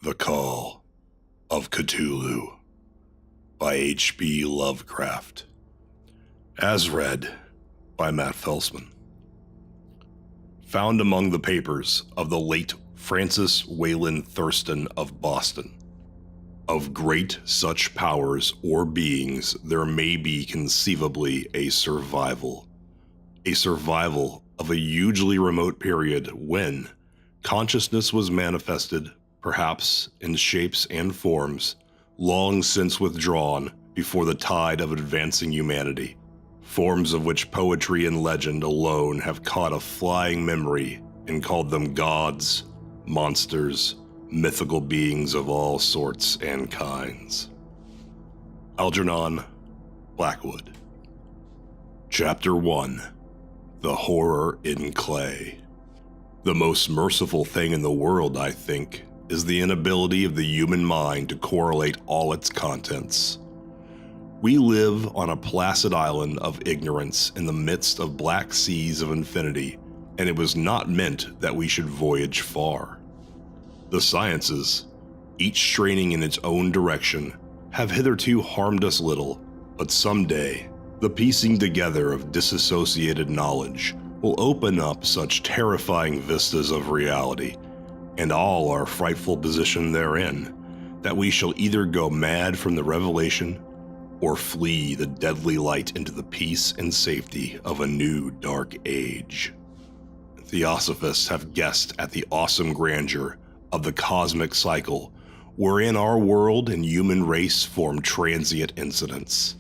The Call of Cthulhu by H.P. Lovecraft. As read by Matt Felcman. Found among the papers of the late Francis Wayland Thurston of Boston. Of great such powers or beings there may be conceivably a survival of a hugely remote period when consciousness was manifested, perhaps in shapes and forms, long since withdrawn before the tide of advancing humanity, forms of which poetry and legend alone have caught a flying memory and called them gods, monsters, mythical beings of all sorts and kinds. Algernon Blackwood. Chapter 1. The Horror in Clay. The most merciful thing in the world, I think, is the inability of the human mind to correlate all its contents. We live on a placid island of ignorance in the midst of black seas of infinity, and it was not meant that we should voyage far. The sciences, each straining in its own direction, have hitherto harmed us little, but someday, the piecing together of disassociated knowledge will open up such terrifying vistas of reality, and all our frightful position therein, that we shall either go mad from the revelation, or flee the deadly light into the peace and safety of a new dark age. Theosophists have guessed at the awesome grandeur of the cosmic cycle, wherein our world and human race form transient incidents.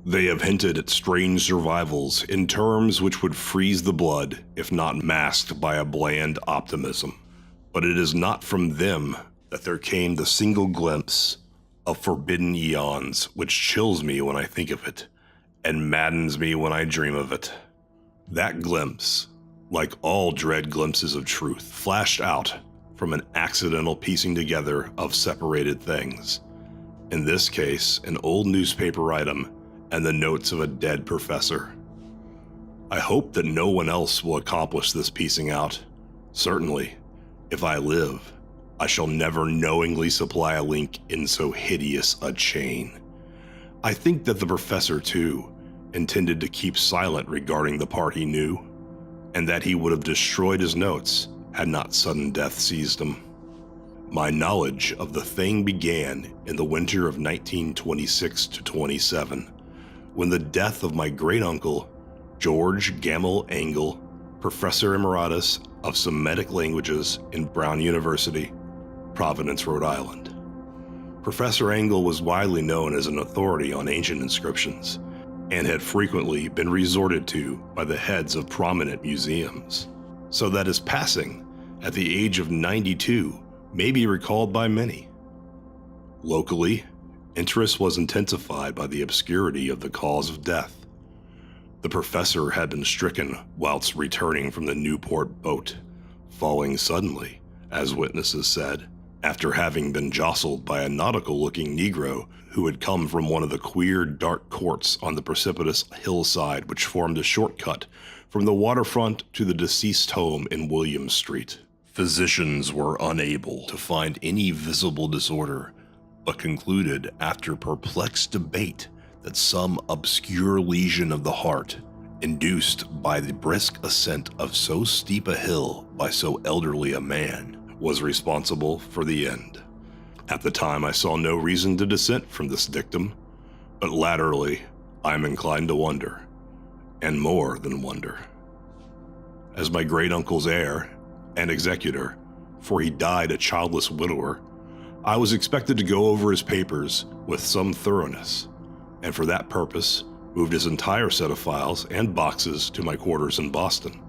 They have hinted at strange survivals in terms which would freeze the blood if not masked by a bland optimism. But it is not from them that there came the single glimpse of forbidden eons which chills me when I think of it, and maddens me when I dream of it. That glimpse, like all dread glimpses of truth, flashed out from an accidental piecing together of separated things. In this case, an old newspaper item and the notes of a dead professor. I hope that no one else will accomplish this piecing out. Certainly, if I live, I shall never knowingly supply a link in so hideous a chain. I think that the professor, too, intended to keep silent regarding the part he knew, and that he would have destroyed his notes had not sudden death seized him. My knowledge of the thing began in the winter of 1926 to 27, when the death of my great-uncle, George Gamble Angle, Professor Emeritus of Semitic Languages in Brown University, Providence, Rhode Island. Professor Angle was widely known as an authority on ancient inscriptions, and had frequently been resorted to by the heads of prominent museums, so that his passing at the age of 92 may be recalled by many. Locally, interest was intensified by the obscurity of the cause of death. The professor had been stricken whilst returning from the Newport boat, falling suddenly, as witnesses said, after having been jostled by a nautical-looking Negro who had come from one of the queer, dark courts on the precipitous hillside which formed a shortcut from the waterfront to the deceased home in William Street. Physicians were unable to find any visible disorder, but concluded after perplexed debate that some obscure lesion of the heart, induced by the brisk ascent of so steep a hill by so elderly a man, was responsible for the end. At the time I saw no reason to dissent from this dictum, but latterly I am inclined to wonder, and more than wonder. As my great-uncle's heir and executor, for he died a childless widower, I was expected to go over his papers with some thoroughness, and for that purpose moved his entire set of files and boxes to my quarters in Boston.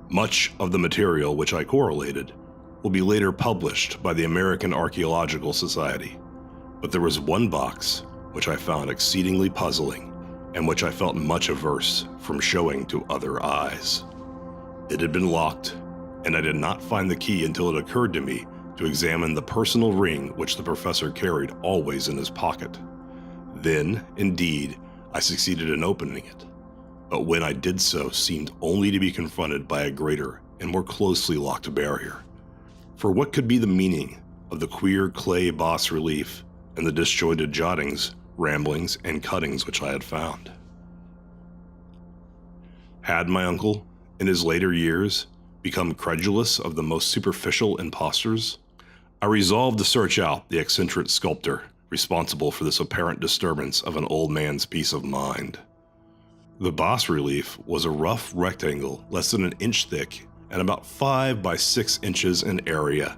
Much of the material which I correlated will be later published by the American Archaeological Society, but there was one box which I found exceedingly puzzling and which I felt much averse from showing to other eyes. It had been locked, and I did not find the key until it occurred to me to examine the personal ring which the professor carried always in his pocket. Then, indeed, I succeeded in opening it, but when I did so seemed only to be confronted by a greater and more closely locked barrier. For what could be the meaning of the queer clay bas-relief and the disjointed jottings, ramblings, and cuttings which I had found. Had my uncle, in his later years, become credulous of the most superficial impostors? I resolved to search out the eccentric sculptor responsible for this apparent disturbance of an old man's peace of mind. The bas-relief was a rough rectangle less than an inch thick and about 5 by 6 inches in area,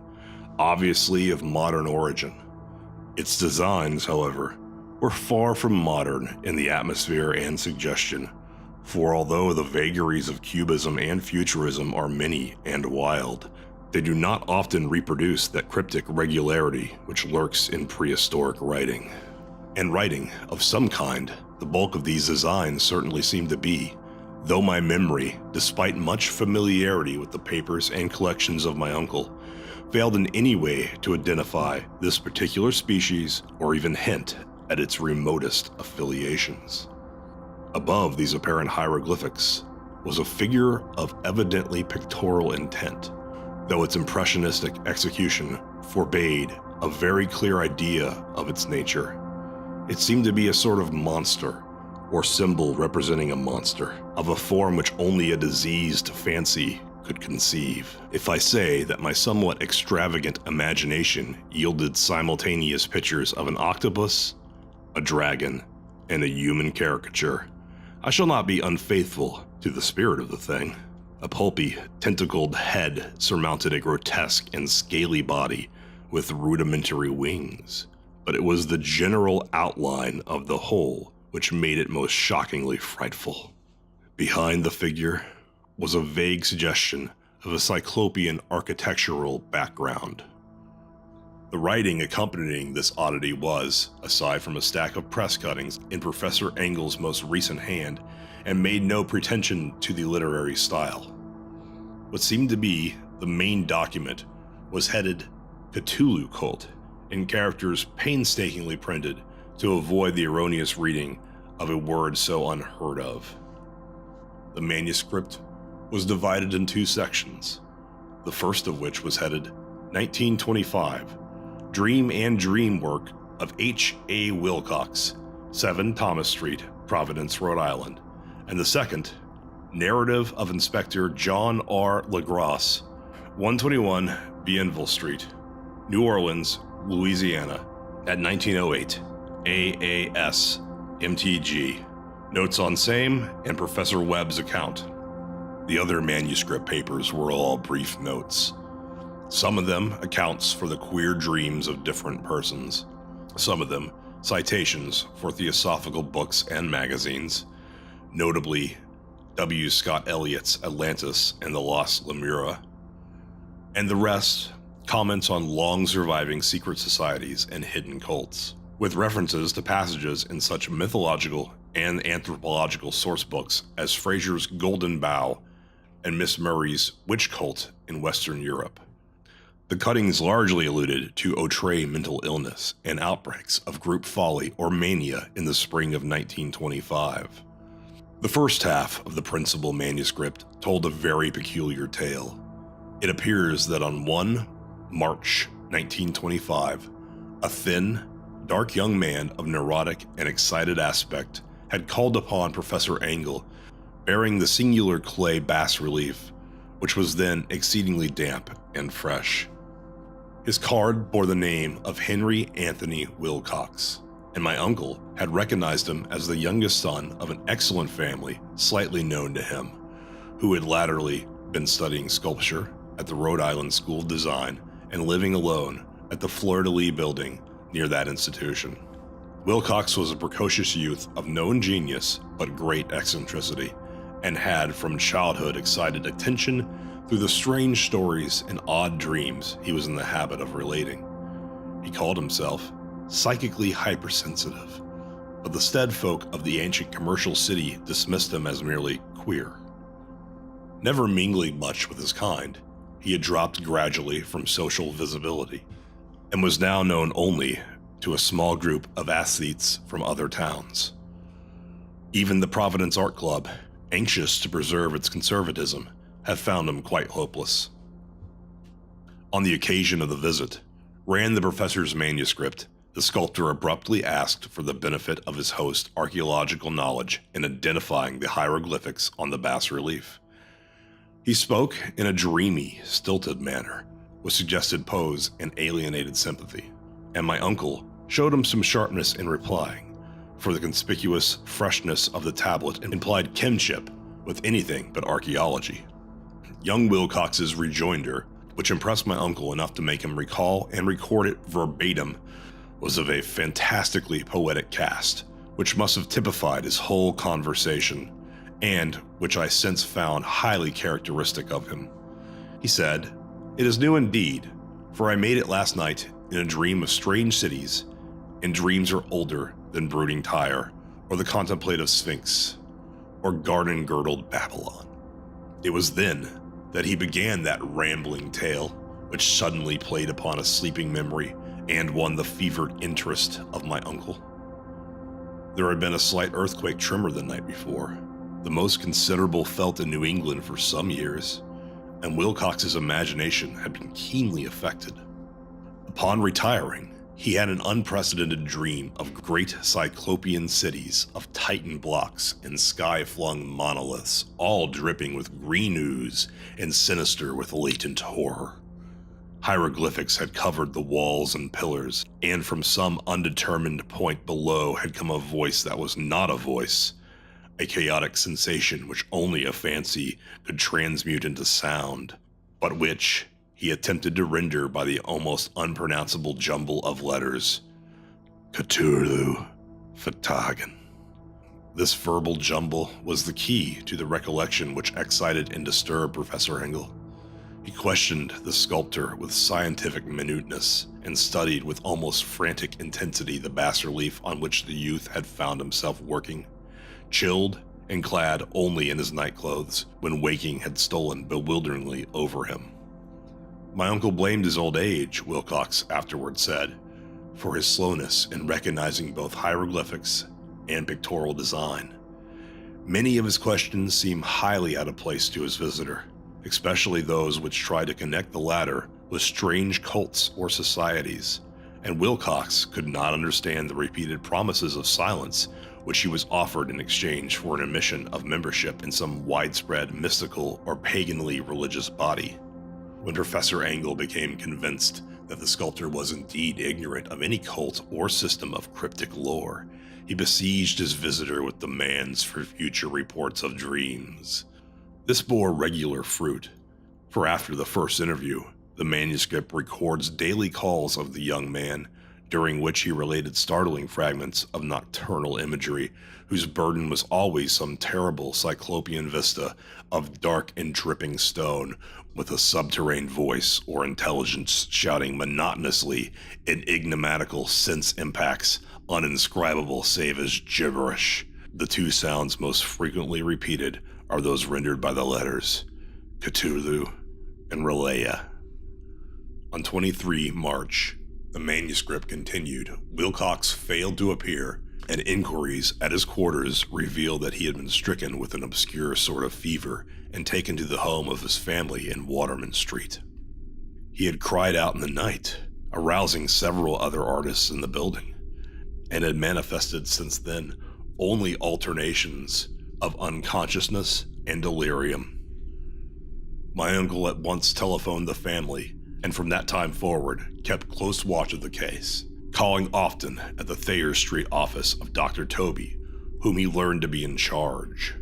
obviously of modern origin. Its designs, however, were far from modern in the atmosphere and suggestion, for although the vagaries of cubism and futurism are many and wild, they do not often reproduce that cryptic regularity which lurks in prehistoric writing. And writing of some kind, the bulk of these designs certainly seem to be, though my memory, despite much familiarity with the papers and collections of my uncle, failed in any way to identify this particular species or even hint at its remotest affiliations. Above these apparent hieroglyphics was a figure of evidently pictorial intent, though its impressionistic execution forbade a very clear idea of its nature. It seemed to be a sort of monster, or symbol representing a monster, of a form which only a diseased fancy could conceive. If I say that my somewhat extravagant imagination yielded simultaneous pictures of an octopus, a dragon, and a human caricature, I shall not be unfaithful to the spirit of the thing. A pulpy, tentacled head surmounted a grotesque and scaly body with rudimentary wings, but it was the general outline of the whole which made it most shockingly frightful. Behind the figure was a vague suggestion of a cyclopean architectural background. The writing accompanying this oddity was, aside from a stack of press cuttings in Professor Engel's most recent hand, and made no pretension to the literary style. What seemed to be the main document was headed Cthulhu Cult, in characters painstakingly printed to avoid the erroneous reading of a word so unheard of. The manuscript was divided in 2 sections, the first of which was headed 1925, Dream and Dream Work of H.A. Wilcox, 7 Thomas Street, Providence, Rhode Island, and the second, Narrative of Inspector John R. LaGrasse, 121 Bienville Street, New Orleans, Louisiana, at 1908, AAS, MTG. Notes on same and Professor Webb's account. The other manuscript papers were all brief notes. Some of them accounts for the queer dreams of different persons. Some of them citations for theosophical books and magazines, notably W. Scott Eliot's Atlantis and the Lost Lemura, and the rest comments on long-surviving secret societies and hidden cults, with references to passages in such mythological and anthropological sourcebooks as Fraser's Golden Bough and Miss Murray's Witch Cult in Western Europe. The cuttings largely alluded to outre mental illness and outbreaks of group folly or mania in the spring of 1925. The first half of the principal manuscript told a very peculiar tale. It appears that on 1 March 1925, a thin, dark young man of neurotic and excited aspect had called upon Professor Engel, bearing the singular clay bas-relief, which was then exceedingly damp and fresh. His card bore the name of Henry Anthony Wilcox, and my uncle had recognized him as the youngest son of an excellent family slightly known to him, who had latterly been studying sculpture at the Rhode Island School of Design and living alone at the Fleur-de-Lis building near that institution. Wilcox was a precocious youth of known genius but great eccentricity, and had from childhood excited attention through the strange stories and odd dreams he was in the habit of relating. He called himself psychically hypersensitive, but the steadfolk of the ancient commercial city dismissed him as merely queer. Never mingling much with his kind, he had dropped gradually from social visibility, and was now known only to a small group of aesthetes from other towns. Even the Providence Art Club, anxious to preserve its conservatism, had found him quite hopeless. On the occasion of the visit, ran the professor's manuscript, the sculptor abruptly asked for the benefit of his host's archaeological knowledge in identifying the hieroglyphics on the bas-relief. He spoke in a dreamy, stilted manner, with suggested pose and alienated sympathy, and my uncle showed him some sharpness in replying, for the conspicuous freshness of the tablet implied kinship with anything but archaeology. Young Wilcox's rejoinder, which impressed my uncle enough to make him recall and record it verbatim, was of a fantastically poetic cast, which must have typified his whole conversation, and which I since found highly characteristic of him. He said, "It is new indeed, for I made it last night in a dream of strange cities, and dreams are older than brooding Tyre, or the contemplative Sphinx, or garden-girdled Babylon." It was then that he began that rambling tale, which suddenly played upon a sleeping memory and won the fevered interest of my uncle. There had been a slight earthquake tremor the night before, the most considerable felt in New England for some years, and Wilcox's imagination had been keenly affected. Upon retiring, he had an unprecedented dream of great cyclopean cities of Titan blocks and sky-flung monoliths, all dripping with green ooze and sinister with latent horror. Hieroglyphics had covered the walls and pillars, and from some undetermined point below had come a voice that was not a voice, a chaotic sensation which only a fancy could transmute into sound, but which he attempted to render by the almost unpronounceable jumble of letters, Cthulhu Fatagan. This verbal jumble was the key to the recollection which excited and disturbed Professor Engel. He questioned the sculptor with scientific minuteness and studied with almost frantic intensity the bas-relief on which the youth had found himself working, chilled and clad only in his nightclothes when waking had stolen bewilderingly over him. My uncle blamed his old age, Wilcox afterward said, for his slowness in recognizing both hieroglyphics and pictorial design. Many of his questions seemed highly out of place to his visitor, especially those which tried to connect the latter with strange cults or societies, and Wilcox could not understand the repeated promises of silence which he was offered in exchange for an admission of membership in some widespread mystical or paganly religious body. When Professor Engel became convinced that the sculptor was indeed ignorant of any cult or system of cryptic lore, he besieged his visitor with demands for future reports of dreams. This bore regular fruit, for after the first interview, the manuscript records daily calls of the young man, during which he related startling fragments of nocturnal imagery whose burden was always some terrible cyclopean vista of dark and dripping stone, with a subterranean voice or intelligence shouting monotonously enigmatical sense impacts, uninscribable save as gibberish. The two sounds most frequently repeated are those rendered by the letters Cthulhu and Relaya. On 23 March, the manuscript continued. Wilcox failed to appear, and inquiries at his quarters revealed that he had been stricken with an obscure sort of fever and taken to the home of his family in Waterman Street. He had cried out in the night, arousing several other artists in the building, and had manifested since then only alternations of unconsciousness and delirium. My uncle at once telephoned the family, and from that time forward kept close watch of the case, calling often at the Thayer Street office of Dr. Toby, whom he learned to be in charge.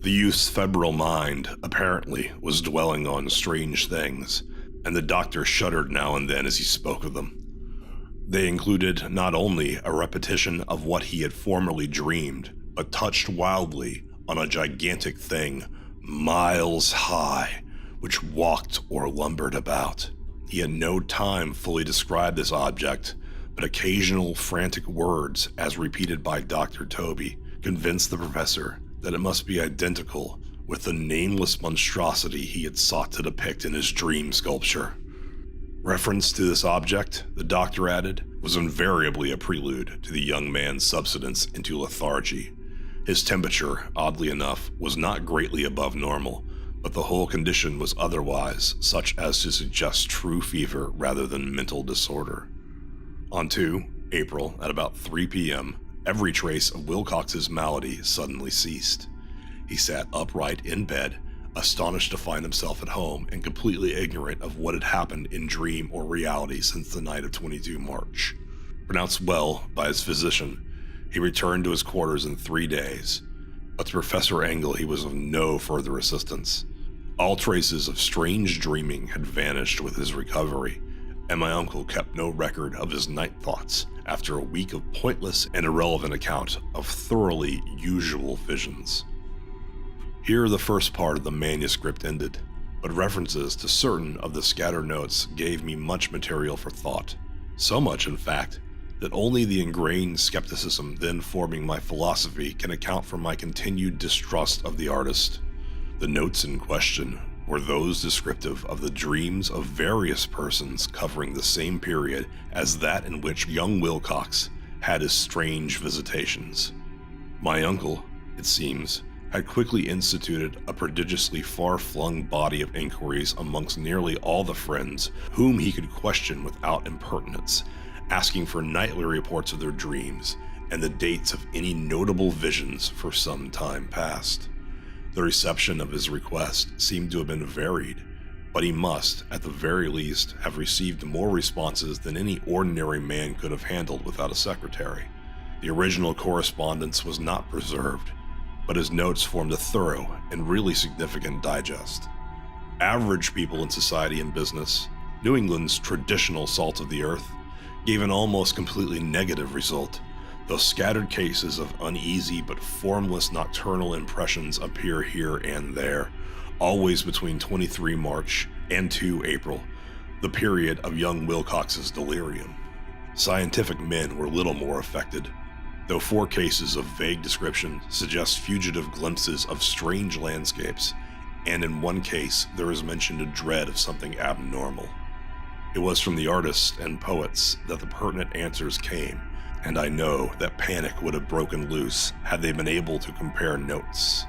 The youth's febrile mind, apparently, was dwelling on strange things, and the doctor shuddered now and then as he spoke of them. They included not only a repetition of what he had formerly dreamed, but touched wildly on a gigantic thing, miles high, which walked or lumbered about. He had no time fully described this object, but occasional frantic words, as repeated by Dr. Toby, convinced the professor that it must be identical with the nameless monstrosity he had sought to depict in his dream sculpture. Reference to this object, the doctor added, was invariably a prelude to the young man's subsidence into lethargy. His temperature, oddly enough, was not greatly above normal, but the whole condition was otherwise, such as to suggest true fever rather than mental disorder. On 2 April, at about 3 p.m., every trace of Wilcox's malady suddenly ceased. He sat upright in bed, astonished to find himself at home and completely ignorant of what had happened in dream or reality since the night of 22 March. Pronounced well by his physician, he returned to his quarters in 3 days, but to Professor Engel he was of no further assistance. All traces of strange dreaming had vanished with his recovery, and my uncle kept no record of his night thoughts after a week of pointless and irrelevant account of thoroughly usual visions. Here the first part of the manuscript ended, but references to certain of the scattered notes gave me much material for thought. So much, in fact, that only the ingrained skepticism then forming my philosophy can account for my continued distrust of the artist. The notes in question were those descriptive of the dreams of various persons covering the same period as that in which young Wilcox had his strange visitations. My uncle, it seems, had quickly instituted a prodigiously far-flung body of inquiries amongst nearly all the friends whom he could question without impertinence, asking for nightly reports of their dreams and the dates of any notable visions for some time past. The reception of his request seemed to have been varied, but he must, at the very least, have received more responses than any ordinary man could have handled without a secretary. The original correspondence was not preserved, but his notes formed a thorough and really significant digest. Average people in society and business, New England's traditional salt of the earth, gave an almost completely negative result, though scattered cases of uneasy but formless nocturnal impressions appear here and there, always between 23 March and 2 April, the period of young Wilcox's delirium. Scientific men were little more affected, though 4 cases of vague description suggest fugitive glimpses of strange landscapes, and in 1 case there is mentioned a dread of something abnormal. It was from the artists and poets that the pertinent answers came, and I know that panic would have broken loose had they been able to compare notes.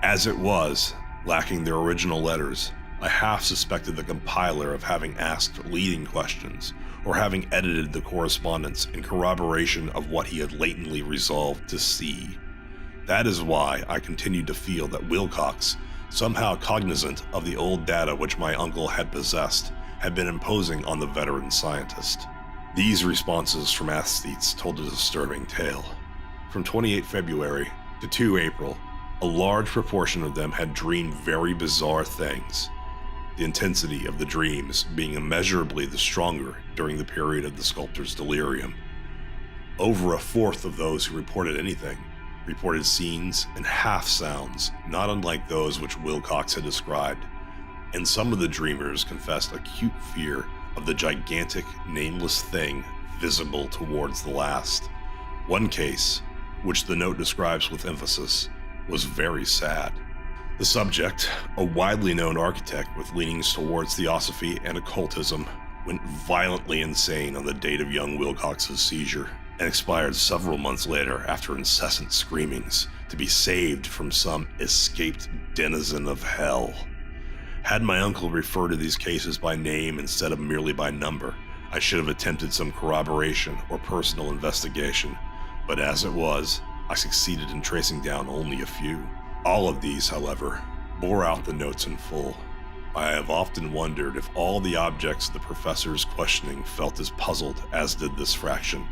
As it was, lacking their original letters, I half suspected the compiler of having asked leading questions, or having edited the correspondence in corroboration of what he had latently resolved to see. That is why I continued to feel that Wilcox, somehow cognizant of the old data which my uncle had possessed, had been imposing on the veteran scientist. These responses from aesthetes told a disturbing tale. From 28 February to 2 April, a large proportion of them had dreamed very bizarre things, the intensity of the dreams being immeasurably the stronger during the period of the sculptor's delirium. Over a fourth of those who reported anything reported scenes and half sounds not unlike those which Wilcox had described, and some of the dreamers confessed acute fear of the gigantic, nameless thing visible towards the last. 1 case, which the note describes with emphasis, was very sad. The subject, a widely known architect with leanings towards theosophy and occultism, went violently insane on the date of young Wilcox's seizure, and expired several months later after incessant screamings to be saved from some escaped denizen of hell. Had my uncle referred to these cases by name instead of merely by number, I should have attempted some corroboration or personal investigation, but as it was, I succeeded in tracing down only a few. All of these, however, bore out the notes in full. I have often wondered if all the objects the professor's questioning felt as puzzled as did this fraction.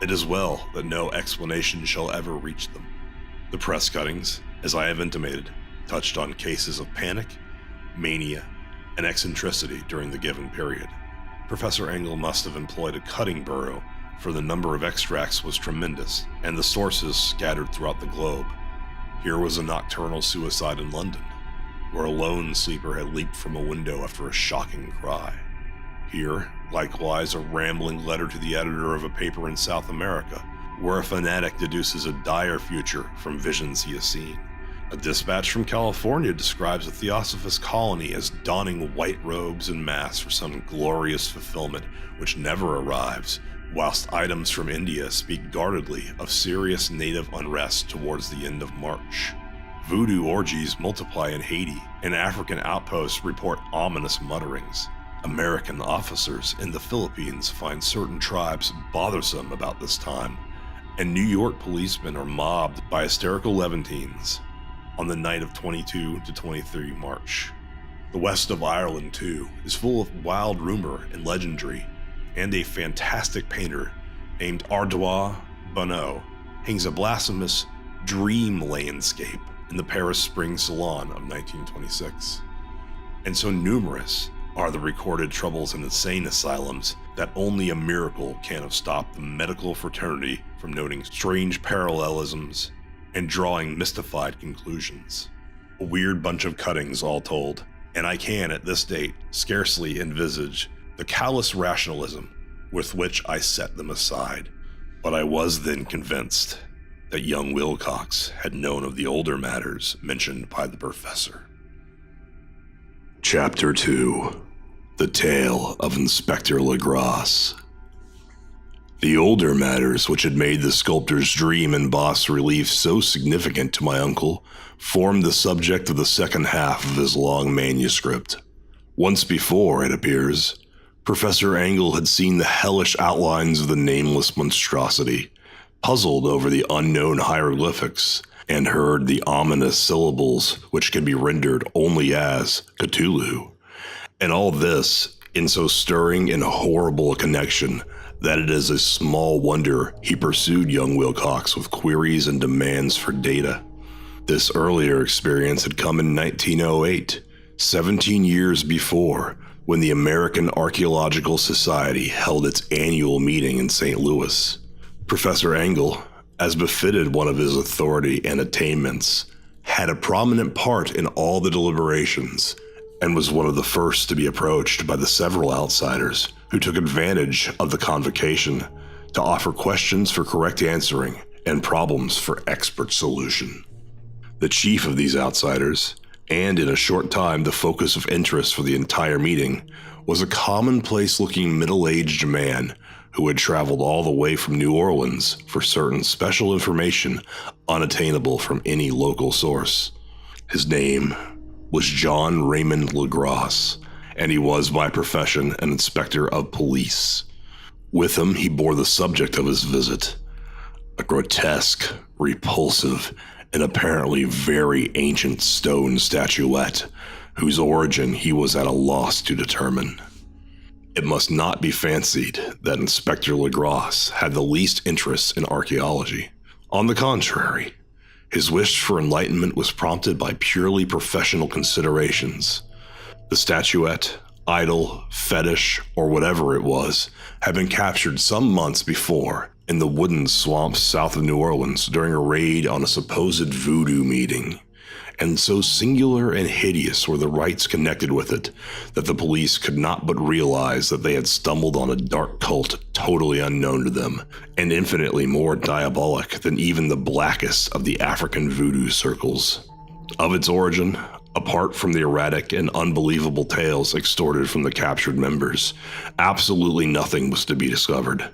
It is well that no explanation shall ever reach them. The press cuttings, as I have intimated, touched on cases of panic, mania, and eccentricity during the given period. Professor Engel must have employed a cutting burrow, for the number of extracts was tremendous, and the sources scattered throughout the globe. Here was a nocturnal suicide in London, where a lone sleeper had leaped from a window after a shocking cry. Here, likewise, a rambling letter to the editor of a paper in South America, where a fanatic deduces a dire future from visions he has seen. A dispatch from California describes a theosophist colony as donning white robes en masse for some glorious fulfillment which never arrives, whilst items from India speak guardedly of serious native unrest towards the end of March. Voodoo orgies multiply in Haiti, and African outposts report ominous mutterings. American officers in the Philippines find certain tribes bothersome about this time, and New York policemen are mobbed by hysterical Levantines on the night of 22 to 23 March. The west of Ireland, too, is full of wild rumor and legendary, and a fantastic painter named Ardois Bonneau hangs a blasphemous dream landscape in the Paris Spring Salon of 1926. And so numerous are the recorded troubles in insane asylums that only a miracle can have stopped the medical fraternity from noting strange parallelisms and drawing mystified conclusions. A weird bunch of cuttings all told, and I can, at this date, scarcely envisage the callous rationalism with which I set them aside. But I was then convinced that young Wilcox had known of the older matters mentioned by the professor. Chapter 2. The Tale of Inspector Legrasse. The older matters which had made the sculptor's dream in bas-relief so significant to my uncle formed the subject of the second half of his long manuscript. Once before, it appears, Professor Angle had seen the hellish outlines of the nameless monstrosity, puzzled over the unknown hieroglyphics, and heard the ominous syllables which can be rendered only as Cthulhu. And all this in so stirring and horrible a connection that it is a small wonder he pursued young Wilcox with queries and demands for data. This earlier experience had come in 1908, 17 years before, when the American Archaeological Society held its annual meeting in St. Louis. Professor Angle, as befitted one of his authority and attainments, had a prominent part in all the deliberations, and was one of the first to be approached by the several outsiders who took advantage of the convocation to offer questions for correct answering and problems for expert solution. The chief of these outsiders, and in a short time the focus of interest for the entire meeting, was a commonplace-looking middle-aged man who had traveled all the way from New Orleans for certain special information unattainable from any local source. His name was John Raymond Legrasse, and he was by profession an inspector of police. With him he bore the subject of his visit, a grotesque, repulsive, and apparently very ancient stone statuette, whose origin he was at a loss to determine. It must not be fancied that Inspector Legrasse had the least interest in archaeology. On the contrary, his wish for enlightenment was prompted by purely professional considerations. The statuette, idol, fetish, or whatever it was, had been captured some months before in the wooded swamps south of New Orleans during a raid on a supposed voodoo meeting. And so singular and hideous were the rites connected with it that the police could not but realize that they had stumbled on a dark cult totally unknown to them, and infinitely more diabolic than even the blackest of the African voodoo circles. Of its origin, apart from the erratic and unbelievable tales extorted from the captured members, absolutely nothing was to be discovered.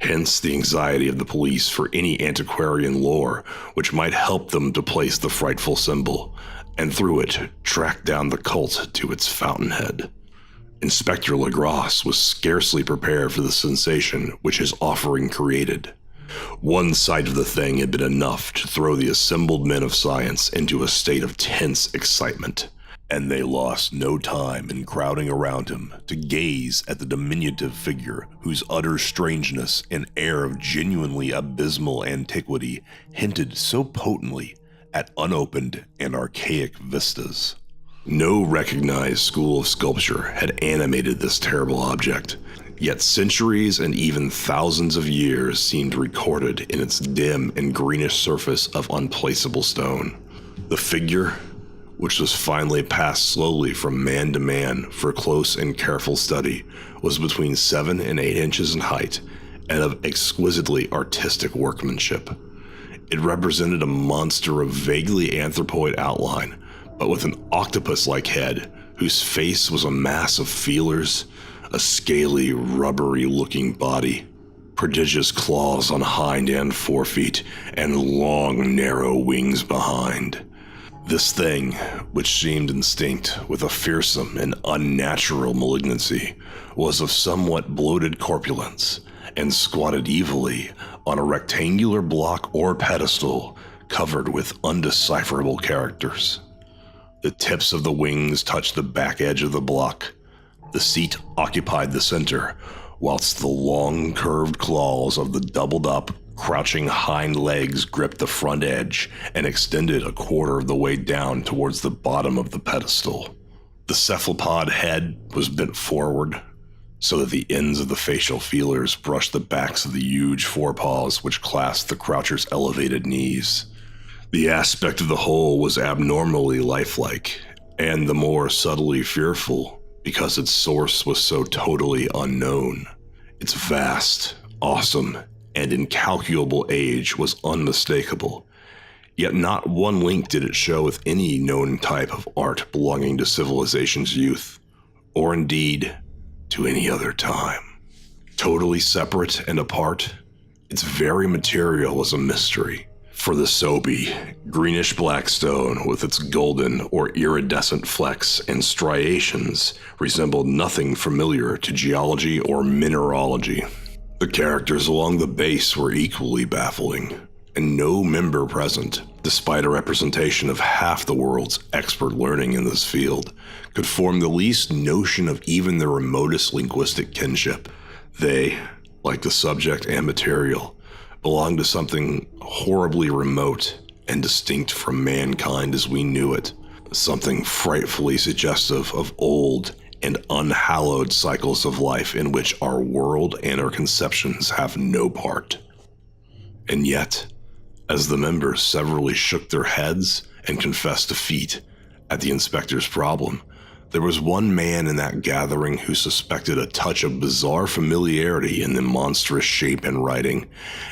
Hence the anxiety of the police for any antiquarian lore which might help them to place the frightful symbol, and through it track down the cult to its fountainhead. Inspector Legrasse was scarcely prepared for the sensation which his offering created. One sight of the thing had been enough to throw the assembled men of science into a state of tense excitement, and they lost no time in crowding around him to gaze at the diminutive figure whose utter strangeness and air of genuinely abysmal antiquity hinted so potently at unopened and archaic vistas. No recognized school of sculpture had animated this terrible object, yet centuries and even thousands of years seemed recorded in its dim and greenish surface of unplaceable stone. The figure, which was finally passed slowly from man to man for close and careful study, was between 7 and 8 inches in height and of exquisitely artistic workmanship. It represented a monster of vaguely anthropoid outline, but with an octopus-like head, whose face was a mass of feelers, a scaly, rubbery-looking body, prodigious claws on hind and forefeet, and long, narrow wings behind. This thing, which seemed instinct with a fearsome and unnatural malignancy, was of somewhat bloated corpulence and squatted evilly on a rectangular block or pedestal covered with undecipherable characters. The tips of the wings touched the back edge of the block. The seat occupied the center, whilst the long curved claws of the doubled up, crouching hind legs gripped the front edge and extended a quarter of the way down towards the bottom of the pedestal. The cephalopod head was bent forward, so that the ends of the facial feelers brushed the backs of the huge forepaws which clasped the croucher's elevated knees. The aspect of the whole was abnormally lifelike, and the more subtly fearful, because its source was so totally unknown. Its vast, awesome, and incalculable age was unmistakable, yet not one link did it show with any known type of art belonging to civilization's youth, or indeed to any other time. Totally separate and apart, its very material was a mystery. For the soapy, greenish-black stone with its golden or iridescent flecks and striations resembled nothing familiar to geology or mineralogy. The characters along the base were equally baffling, and no member present, despite a representation of half the world's expert learning in this field, could form the least notion of even the remotest linguistic kinship. They, like the subject and material, belonged to something horribly remote and distinct from mankind as we knew it, something frightfully suggestive of old and unhallowed cycles of life in which our world and our conceptions have no part. And yet, as the members severally shook their heads and confessed defeat at the inspector's problem, there was one man in that gathering who suspected a touch of bizarre familiarity in the monstrous shape and writing,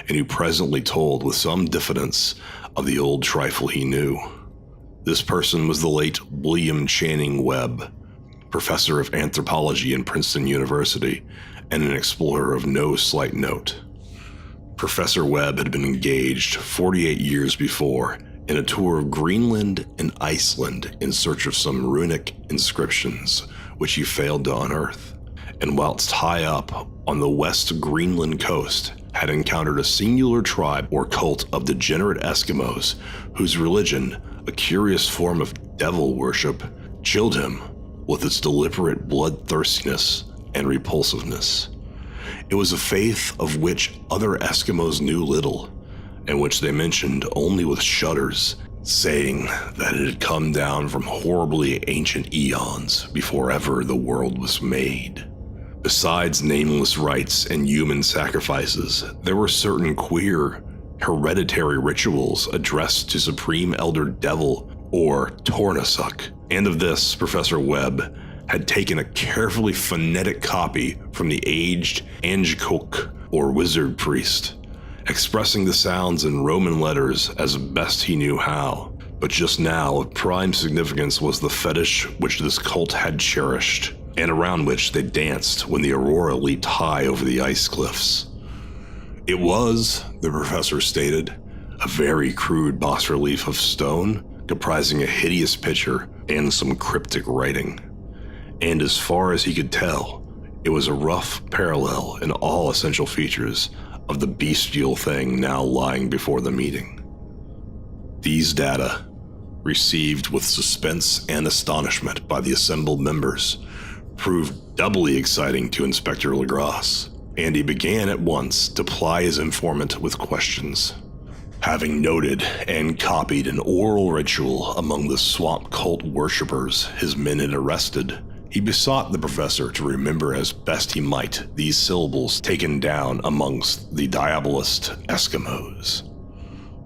and who presently told with some diffidence of the old trifle he knew. This person was the late William Channing Webb, professor of anthropology in Princeton University, and an explorer of no slight note. Professor Webb had been engaged 48 years before in a tour of Greenland and Iceland in search of some runic inscriptions which he failed to unearth, and whilst high up on the West Greenland coast had encountered a singular tribe or cult of degenerate Eskimos whose religion, a curious form of devil worship, chilled him with its deliberate bloodthirstiness and repulsiveness. It was a faith of which other Eskimos knew little, and which they mentioned only with shudders, saying that it had come down from horribly ancient eons before ever the world was made. Besides nameless rites and human sacrifices, there were certain queer, hereditary rituals addressed to Supreme Elder Devil or Tornasuk, and of this Professor Webb had taken a carefully phonetic copy from the aged Angekok or wizard priest, expressing the sounds in Roman letters as best he knew how. But just now, of prime significance was the fetish which this cult had cherished, and around which they danced when the aurora leaped high over the ice cliffs. It was, the professor stated, a very crude bas-relief of stone, comprising a hideous picture and some cryptic writing. And as far as he could tell, it was a rough parallel in all essential features of the bestial thing now lying before the meeting. These data, received with suspense and astonishment by the assembled members, proved doubly exciting to Inspector Legrasse, and he began at once to ply his informant with questions. Having noted and copied an oral ritual among the swamp cult worshippers his men had arrested, he besought the professor to remember as best he might these syllables taken down amongst the diabolist Eskimos.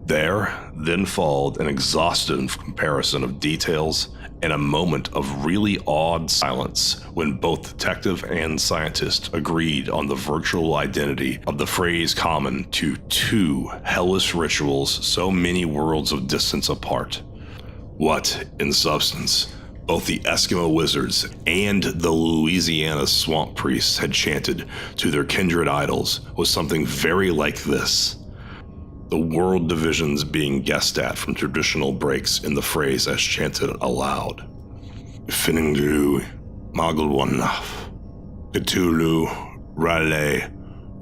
There then followed an exhaustive comparison of details and a moment of really awed silence when both detective and scientist agreed on the virtual identity of the phrase common to two hellish rituals so many worlds of distance apart. What, in substance, both the Eskimo wizards and the Louisiana swamp priests had chanted to their kindred idols was something very like this: the world divisions being guessed at from traditional breaks in the phrase as chanted aloud. Fininglu, Magalwanaf, Cthulhu, Raleigh,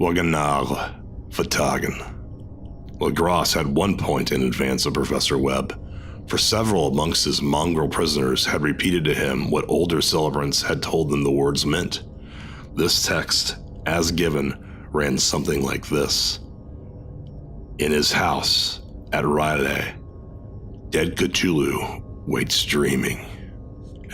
Waganar, Fatagan. Legrasse had 1 point in advance of Professor Webb, for several amongst his mongrel prisoners had repeated to him what older celebrants had told them the words meant. This text, as given, ran something like this. In his house, at Raleigh, dead Cthulhu waits dreaming.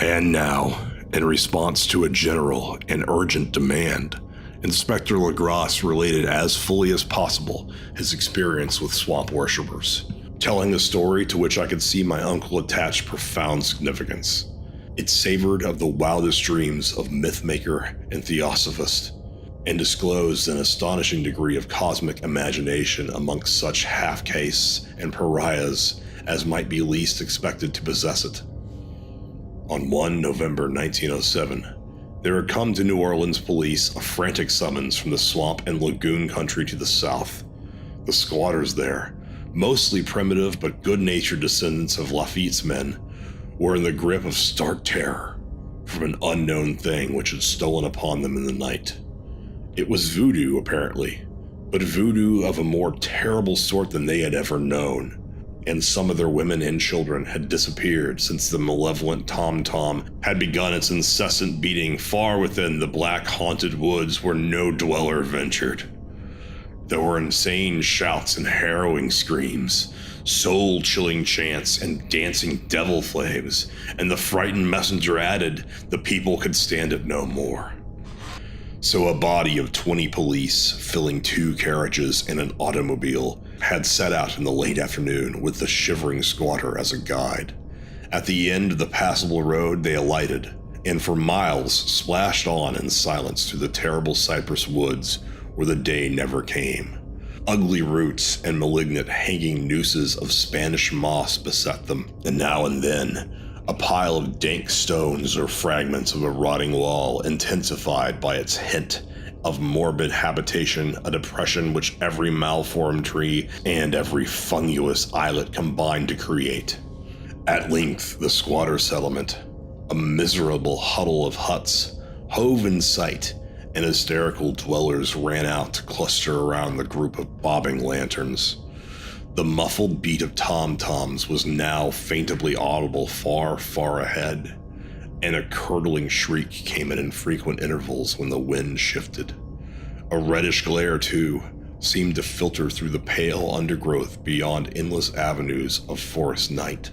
And now, in response to a general and urgent demand, Inspector Legrasse related as fully as possible his experience with swamp worshippers, telling a story to which I could see my uncle attach profound significance. It savored of the wildest dreams of mythmaker and theosophist, and disclosed an astonishing degree of cosmic imagination amongst such half-castes and pariahs as might be least expected to possess it. On 1 November 1907, there had come to New Orleans police a frantic summons from the swamp and lagoon country to the south. The squatters there, mostly primitive but good-natured descendants of Lafitte's men, were in the grip of stark terror from an unknown thing which had stolen upon them in the night. It was voodoo, apparently, but voodoo of a more terrible sort than they had ever known, and some of their women and children had disappeared since the malevolent tom-tom had begun its incessant beating far within the black haunted woods where no dweller ventured. There were insane shouts and harrowing screams, soul-chilling chants and dancing devil flames, and the frightened messenger added, the people could stand it no more. So a body of 20 police, filling 2 carriages and an automobile, had set out in the late afternoon with the shivering squatter as a guide. At the end of the passable road they alighted, and for miles splashed on in silence through the terrible cypress woods where the day never came. Ugly roots and malignant hanging nooses of Spanish moss beset them, and now and then a pile of dank stones or fragments of a rotting wall intensified by its hint of morbid habitation, a depression which every malformed tree and every funguous islet combined to create. At length, the squatter settlement, a miserable huddle of huts, hove in sight, and hysterical dwellers ran out to cluster around the group of bobbing lanterns. The muffled beat of tom-toms was now faintly audible far, far ahead, and a curdling shriek came at infrequent intervals when the wind shifted. A reddish glare, too, seemed to filter through the pale undergrowth beyond endless avenues of forest night.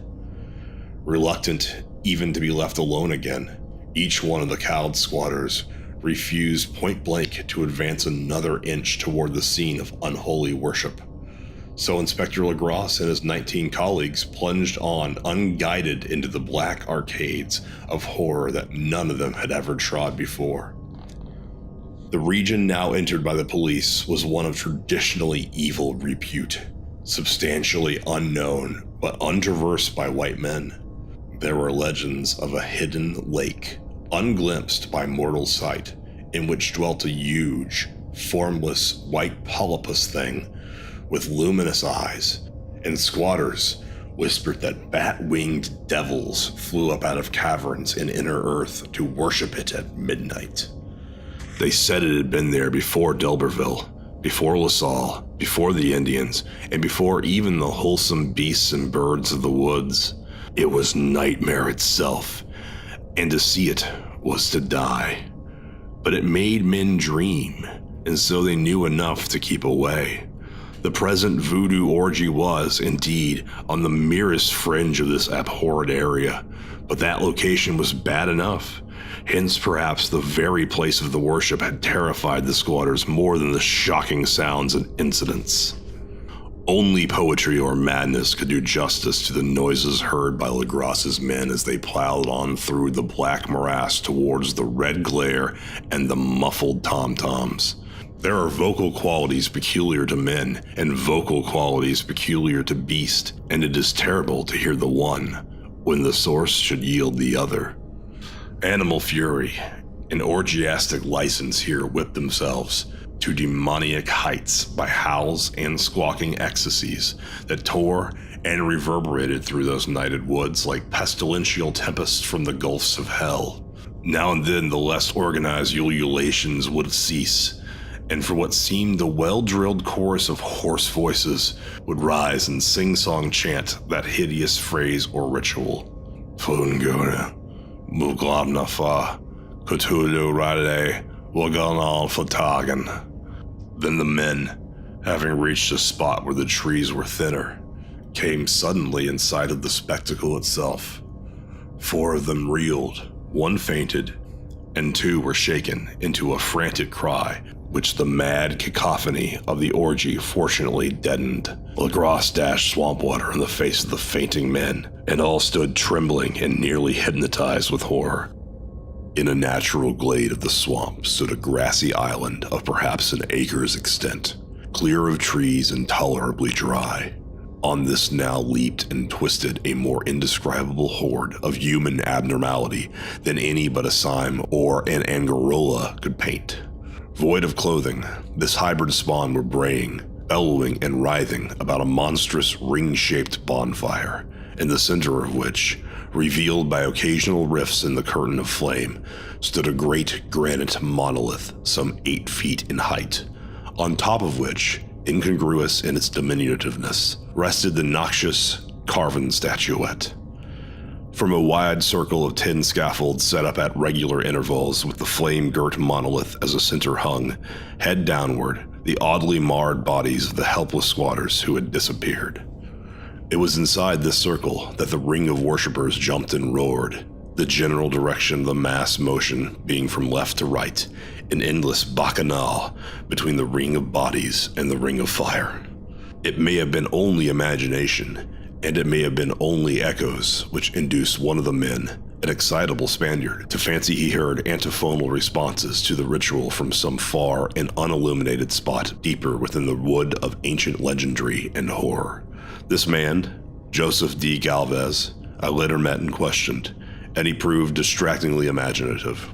Reluctant even to be left alone again, each one of the cowed squatters refused point-blank to advance another inch toward the scene of unholy worship. So Inspector Legrasse and his 19 colleagues plunged on unguided into the black arcades of horror that none of them had ever trod before. The region now entered by the police was one of traditionally evil repute, substantially unknown but untraversed by white men. There were legends of a hidden lake, unglimpsed by mortal sight, in which dwelt a huge, formless white polypus thing with luminous eyes, and squatters whispered that bat-winged devils flew up out of caverns in inner earth to worship it at midnight. They said it had been there before D'Alberville, before La Salle, before the Indians, and before even the wholesome beasts and birds of the woods. It was nightmare itself, and to see it was to die. But it made men dream, and so they knew enough to keep away. The present voodoo orgy was, indeed, on the merest fringe of this abhorred area, but that location was bad enough. Hence, perhaps, the very place of the worship had terrified the squatters more than the shocking sounds and incidents. Only poetry or madness could do justice to the noises heard by Legrasse's men as they plowed on through the black morass towards the red glare and the muffled tom-toms. There are vocal qualities peculiar to men and vocal qualities peculiar to beast, and it is terrible to hear the one when the source should yield the other. Animal fury and orgiastic license here whipped themselves, to demoniac heights by howls and squawking ecstasies that tore and reverberated through those nighted woods like pestilential tempests from the gulfs of hell. Now and then the less organized ululations would cease, and for what seemed a well-drilled chorus of hoarse voices would rise and sing-song chant that hideous phrase or ritual. Fungura, Muglabna fa, Cthulhu rade, Waganal fatagan. Then the men, having reached a spot where the trees were thinner, came suddenly in sight of the spectacle itself. 4 of them reeled, 1 fainted, and 2 were shaken into a frantic cry, which the mad cacophony of the orgy fortunately deadened. Legrasse dashed swamp water in the face of the fainting men, and all stood trembling and nearly hypnotized with horror. In a natural glade of the swamp stood a grassy island of perhaps an acre's extent, clear of trees and tolerably dry. On this now leaped and twisted a more indescribable horde of human abnormality than any but a Sime or an Angarola could paint. Void of clothing, this hybrid spawn were braying, bellowing, and writhing about a monstrous ring-shaped bonfire, in the center of which, revealed by occasional rifts in the curtain of flame, stood a great granite monolith some 8 feet in height, on top of which, incongruous in its diminutiveness, rested the noxious carven statuette. From a wide circle of tin scaffolds set up at regular intervals with the flame-girt monolith as a center hung, head downward, the oddly marred bodies of the helpless squatters who had disappeared. It was inside this circle that the ring of worshippers jumped and roared, the general direction of the mass motion being from left to right, an endless bacchanal between the ring of bodies and the ring of fire. It may have been only imagination, and it may have been only echoes which induced one of the men, an excitable Spaniard, to fancy he heard antiphonal responses to the ritual from some far and unilluminated spot deeper within the wood of ancient legendry and horror. This man, Joseph D. Galvez, I later met and questioned, and he proved distractingly imaginative.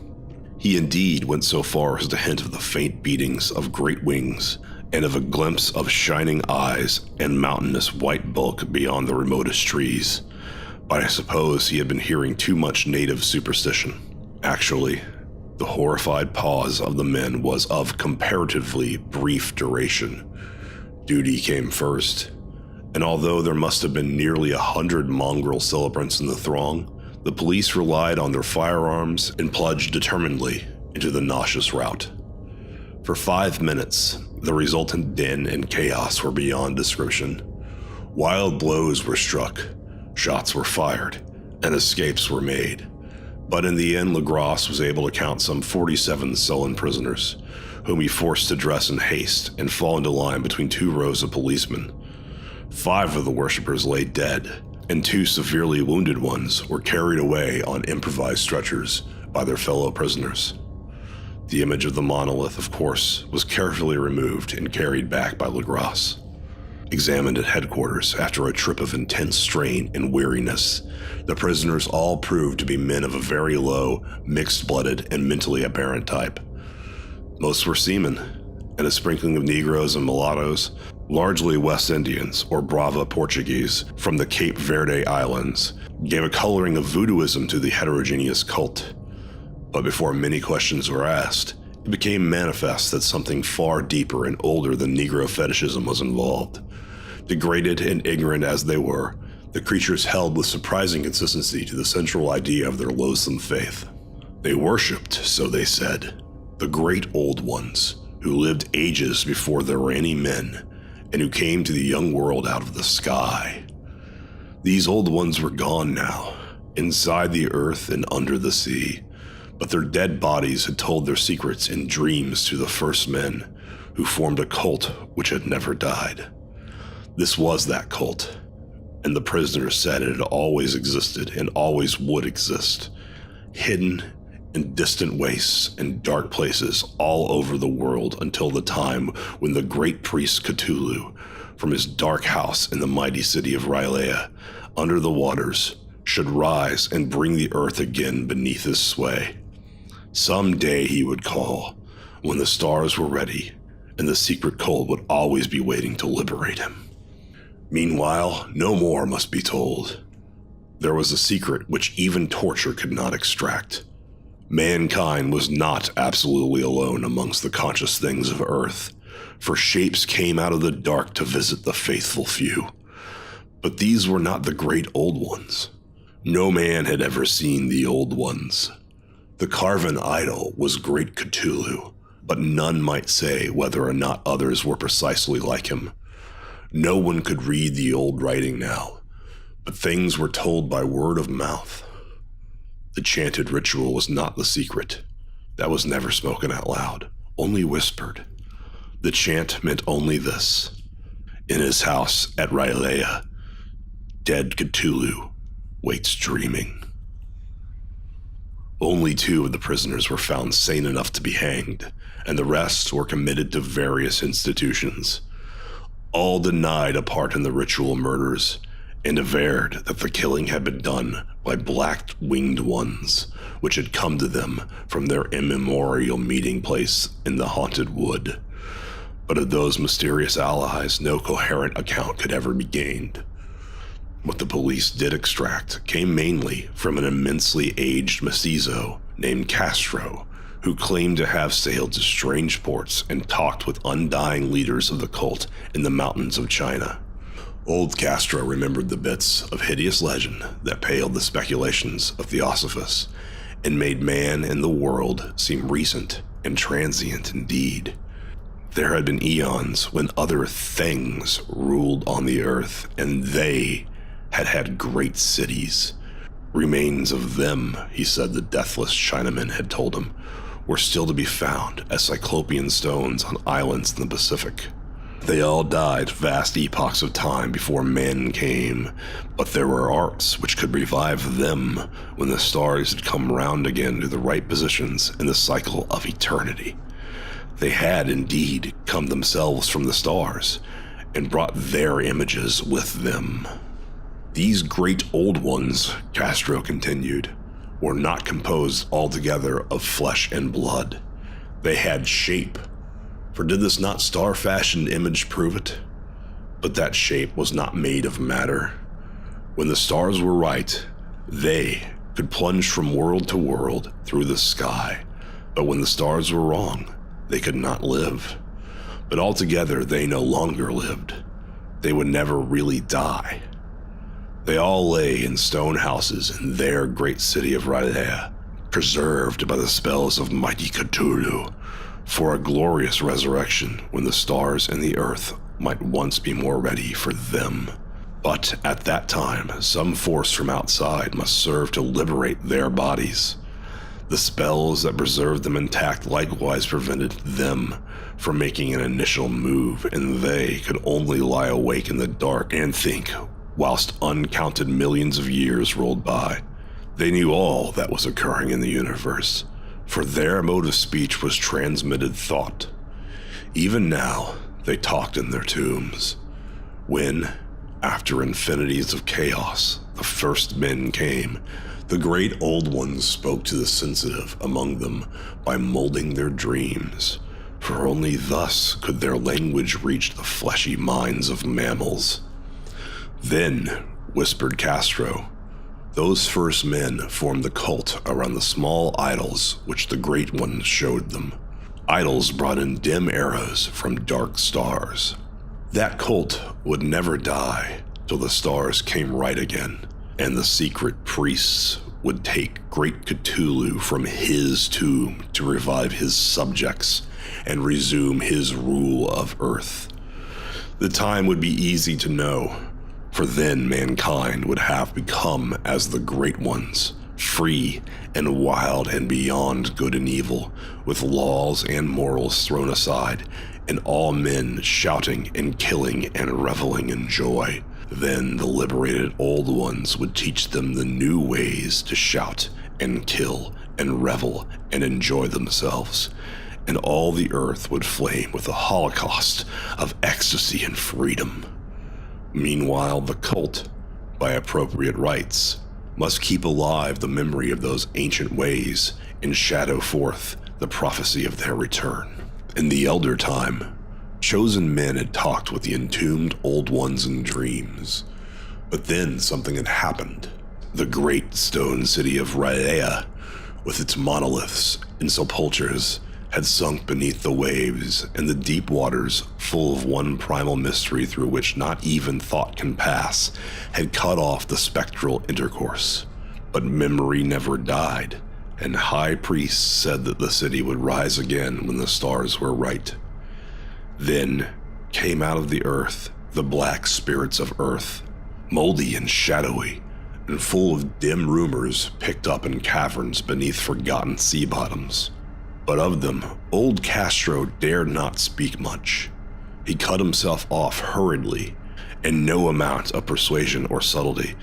He indeed went so far as to hint of the faint beatings of great wings, and of a glimpse of shining eyes and mountainous white bulk beyond the remotest trees, but I suppose he had been hearing too much native superstition. Actually, the horrified pause of the men was of comparatively brief duration. Duty came first, and although there must have been nearly 100 mongrel celebrants in the throng, the police relied on their firearms and plunged determinedly into the nauseous rout. For 5 minutes, the resultant din and chaos were beyond description. Wild blows were struck, shots were fired, and escapes were made. But in the end, Legrasse was able to count some 47 sullen prisoners, whom he forced to dress in haste and fall into line between 2 rows of policemen. 5 of the worshippers lay dead, and 2 severely wounded ones were carried away on improvised stretchers by their fellow prisoners. The image of the monolith, of course, was carefully removed and carried back by Legrasse. Examined at headquarters after a trip of intense strain and weariness, the prisoners all proved to be men of a very low, mixed-blooded, and mentally aberrant type. Most were seamen, and a sprinkling of Negroes and mulattoes, largely West Indians or Brava Portuguese from the Cape Verde Islands, gave a coloring of voodooism to the heterogeneous cult. But before many questions were asked, it became manifest that something far deeper and older than Negro fetishism was involved. Degraded and ignorant as they were, the creatures held with surprising consistency to the central idea of their loathsome faith. They worshipped, so they said, the great old ones, who lived ages before there were any men, and who came to the young world out of the sky. These old ones were gone now, inside the earth and under the sea, but their dead bodies had told their secrets in dreams to the first men, who formed a cult which had never died. This was that cult, and the prisoners said it had always existed and always would exist, hidden in distant wastes and dark places all over the world until the time when the great priest Cthulhu, from his dark house in the mighty city of Rylea, under the waters, should rise and bring the earth again beneath his sway. Some day he would call, when the stars were ready, and the secret cult would always be waiting to liberate him. Meanwhile, no more must be told. There was a secret which even torture could not extract. Mankind was not absolutely alone amongst the conscious things of Earth, for shapes came out of the dark to visit the faithful few. But these were not the great old ones. No man had ever seen the old ones. The carven idol was great Cthulhu, but none might say whether or not others were precisely like him. No one could read the old writing now, but things were told by word of mouth. The chanted ritual was not the secret. That was never spoken out loud, only whispered. The chant meant only this: in his house at Rylea, dead Cthulhu waits dreaming. Only 2 of the prisoners were found sane enough to be hanged, and the rest were committed to various institutions. All denied a part in the ritual murders, and averred that the killing had been done by black-winged ones, which had come to them from their immemorial meeting place in the haunted wood. But of those mysterious allies, no coherent account could ever be gained. What the police did extract came mainly from an immensely aged mestizo named Castro, who claimed to have sailed to strange ports and talked with undying leaders of the cult in the mountains of China. Old Castro remembered the bits of hideous legend that paled the speculations of Theosophus and made man and the world seem recent and transient indeed. There had been eons when other things ruled on the earth, and they had had great cities. Remains of them, he said the deathless Chinaman had told him, were still to be found as cyclopean stones on islands in the Pacific. They all died vast epochs of time before men came, but there were arts which could revive them when the stars had come round again to the right positions in the cycle of eternity. They had indeed come themselves from the stars, and brought their images with them. These great old ones, Castro continued, were not composed altogether of flesh and blood. They had shape, for did this not star-fashioned image prove it? But that shape was not made of matter. When the stars were right, they could plunge from world to world through the sky, but when the stars were wrong, they could not live. But altogether they no longer lived. They would never really die. They all lay in stone houses in their great city of Rylea, preserved by the spells of mighty Cthulhu, for a glorious resurrection when the stars and the earth might once be more ready for them. But at that time, some force from outside must serve to liberate their bodies. The spells that preserved them intact likewise prevented them from making an initial move, and they could only lie awake in the dark and think, whilst uncounted millions of years rolled by. They knew all that was occurring in the universe, for their mode of speech was transmitted thought. Even now, they talked in their tombs. When, after infinities of chaos, the first men came, the great old ones spoke to the sensitive among them by molding their dreams, for only thus could their language reach the fleshy minds of mammals. Then, whispered Castro, those first men formed the cult around the small idols which the great ones showed them. Idols brought in dim arrows from dark stars. That cult would never die till the stars came right again, and the secret priests would take great Cthulhu from his tomb to revive his subjects and resume his rule of Earth. The time would be easy to know, for then mankind would have become as the great ones, free and wild and beyond good and evil, with laws and morals thrown aside, and all men shouting and killing and reveling in joy. Then the liberated old ones would teach them the new ways to shout and kill and revel and enjoy themselves, and all the earth would flame with a holocaust of ecstasy and freedom. Meanwhile, the cult, by appropriate rites, must keep alive the memory of those ancient ways and shadow forth the prophecy of their return. In the elder time, Chosen men had talked with the entombed old ones in dreams. But then something had happened. The great stone city of Rhaea, with its monoliths and sepulchres, had sunk beneath the waves, and the deep waters, full of one primal mystery through which not even thought can pass, had cut off the spectral intercourse. But memory never died, and high priests said that the city would rise again when the stars were right. Then came out of the earth the black spirits of earth, moldy and shadowy, and full of dim rumors picked up in caverns beneath forgotten sea bottoms. But of them, old Castro dared not speak much. He cut himself off hurriedly, and no amount of persuasion or subtlety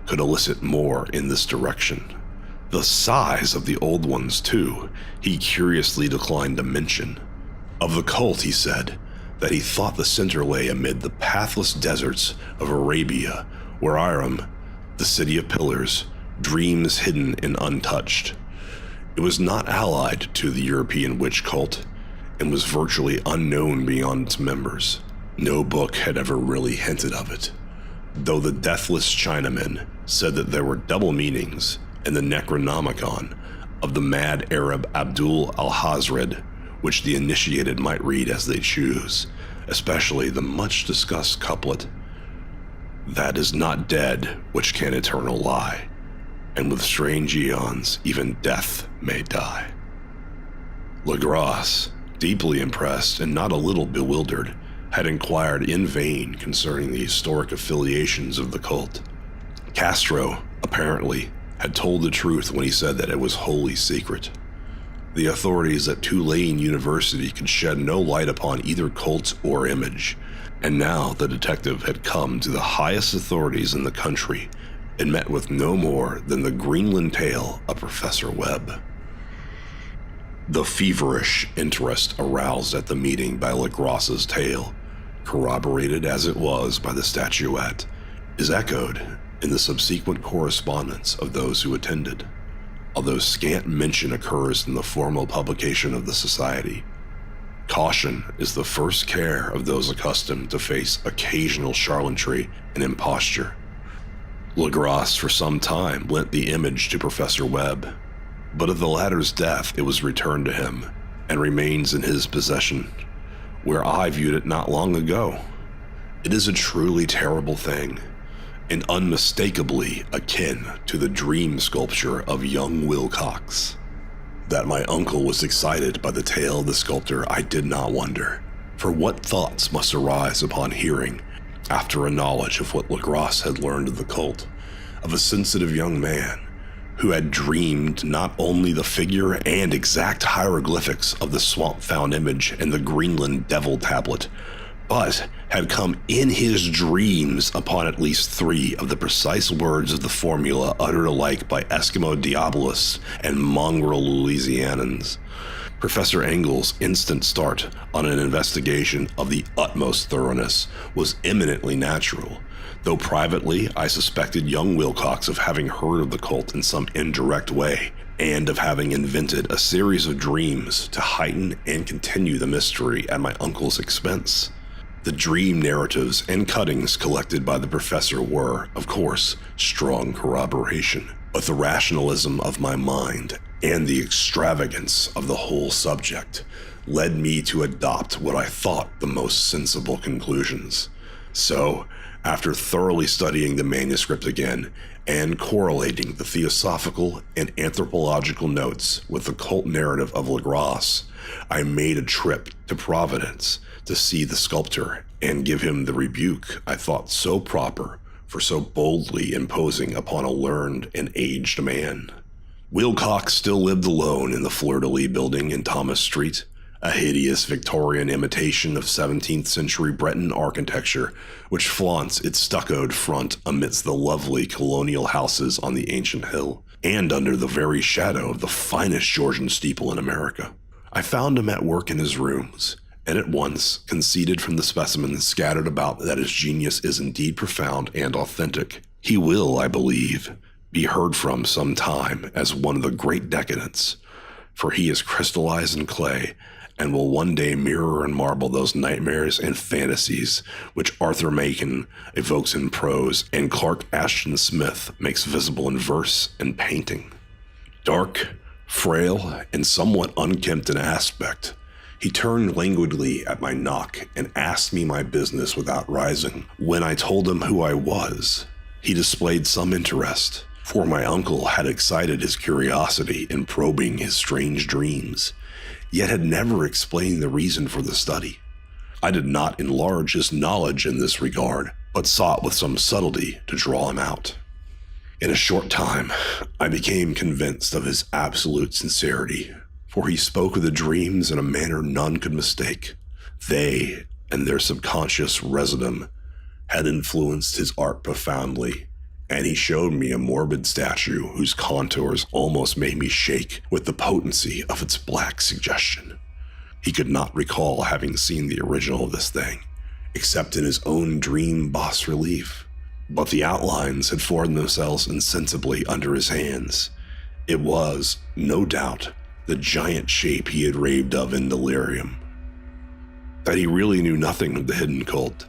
could elicit more in this direction. The size of the old ones, too, he curiously declined to mention. Of the cult, he said that he thought the center lay amid the pathless deserts of Arabia, where Iram, the city of pillars, dreams hidden and untouched. It was not allied to the European witch cult, and was virtually unknown beyond its members. No book had ever really hinted of it, though the deathless Chinamen said that there were double meanings in the Necronomicon of the mad Arab Abdul al-Hazred, which the initiated might read as they choose, especially the much-discussed couplet, "That is not dead which can eternal lie, and with strange eons even death may die." Legras, deeply impressed and not a little bewildered, had inquired in vain concerning the historic affiliations of the cult. Castro, apparently, had told the truth when he said that it was wholly secret. The authorities at Tulane University could shed no light upon either cult or image, and now the detective had come to the highest authorities in the country and met with no more than the Greenland tale of Professor Webb. The feverish interest aroused at the meeting by Legras's tale, corroborated as it was by the statuette, is echoed in the subsequent correspondence of those who attended. Although scant mention occurs in the formal publication of the society, caution is the first care of those accustomed to face occasional charlatanry and imposture. Legras for some time lent the image to Professor Webb, but at the latter's death it was returned to him and remains in his possession, where I viewed it not long ago. It is a truly terrible thing, and unmistakably akin to the dream sculpture of young Wilcox. That my uncle was excited by the tale of the sculptor I did not wonder, for what thoughts must arise upon hearing, after a knowledge of what Legras had learned of the cult, of a sensitive young man who had dreamed not only the figure and exact hieroglyphics of the swamp-found image and the Greenland devil tablet, but had come in his dreams upon at least 3 of the precise words of the formula uttered alike by Eskimo Diabolists and mongrel Louisianans. Professor Engel's instant start on an investigation of the utmost thoroughness was eminently natural, though privately I suspected young Wilcox of having heard of the cult in some indirect way, and of having invented a series of dreams to heighten and continue the mystery at my uncle's expense. The dream narratives and cuttings collected by the professor were, of course, strong corroboration, but the rationalism of my mind and the extravagance of the whole subject led me to adopt what I thought the most sensible conclusions. So, after thoroughly studying the manuscript again and correlating the theosophical and anthropological notes with the cult narrative of Legras, I made a trip to Providence to see the sculptor and give him the rebuke I thought so proper for so boldly imposing upon a learned and aged man. Wilcox still lived alone in the Fleur-de-Lis building in Thomas Street, a hideous Victorian imitation of 17th century Breton architecture which flaunts its stuccoed front amidst the lovely colonial houses on the ancient hill, and under the very shadow of the finest Georgian steeple in America. I found him at work in his rooms, and at once conceded from the specimens scattered about that his genius is indeed profound and authentic. He will, I believe, be heard from some time as one of the great decadents, for he is crystallized in clay and will one day mirror and marble those nightmares and fantasies which Arthur Machen evokes in prose and Clark Ashton Smith makes visible in verse and painting. Dark, frail, and somewhat unkempt in aspect, he turned languidly at my knock and asked me my business without rising. When I told him who I was, he displayed some interest, for my uncle had excited his curiosity in probing his strange dreams, yet had never explained the reason for the study. I did not enlarge his knowledge in this regard, but sought with some subtlety to draw him out. In a short time, I became convinced of his absolute sincerity, for he spoke of the dreams in a manner none could mistake. They, and their subconscious residuum, had influenced his art profoundly, and he showed me a morbid statue whose contours almost made me shake with the potency of its black suggestion. He could not recall having seen the original of this thing, except in his own dream bas-relief, but the outlines had formed themselves insensibly under his hands. It was, no doubt, the giant shape he had raved of in delirium. That he really knew nothing of the hidden cult,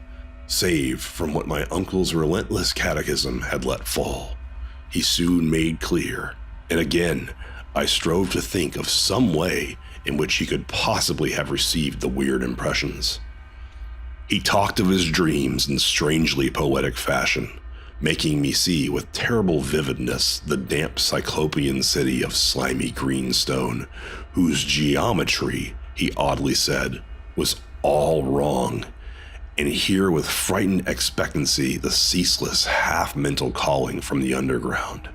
save from what my uncle's relentless catechism had let fall, he soon made clear, and again I strove to think of some way in which he could possibly have received the weird impressions. He talked of his dreams in strangely poetic fashion, making me see with terrible vividness the damp cyclopean city of slimy green stone, whose geometry, he oddly said, was all wrong, and hear with frightened expectancy the ceaseless half-mental calling from the underground.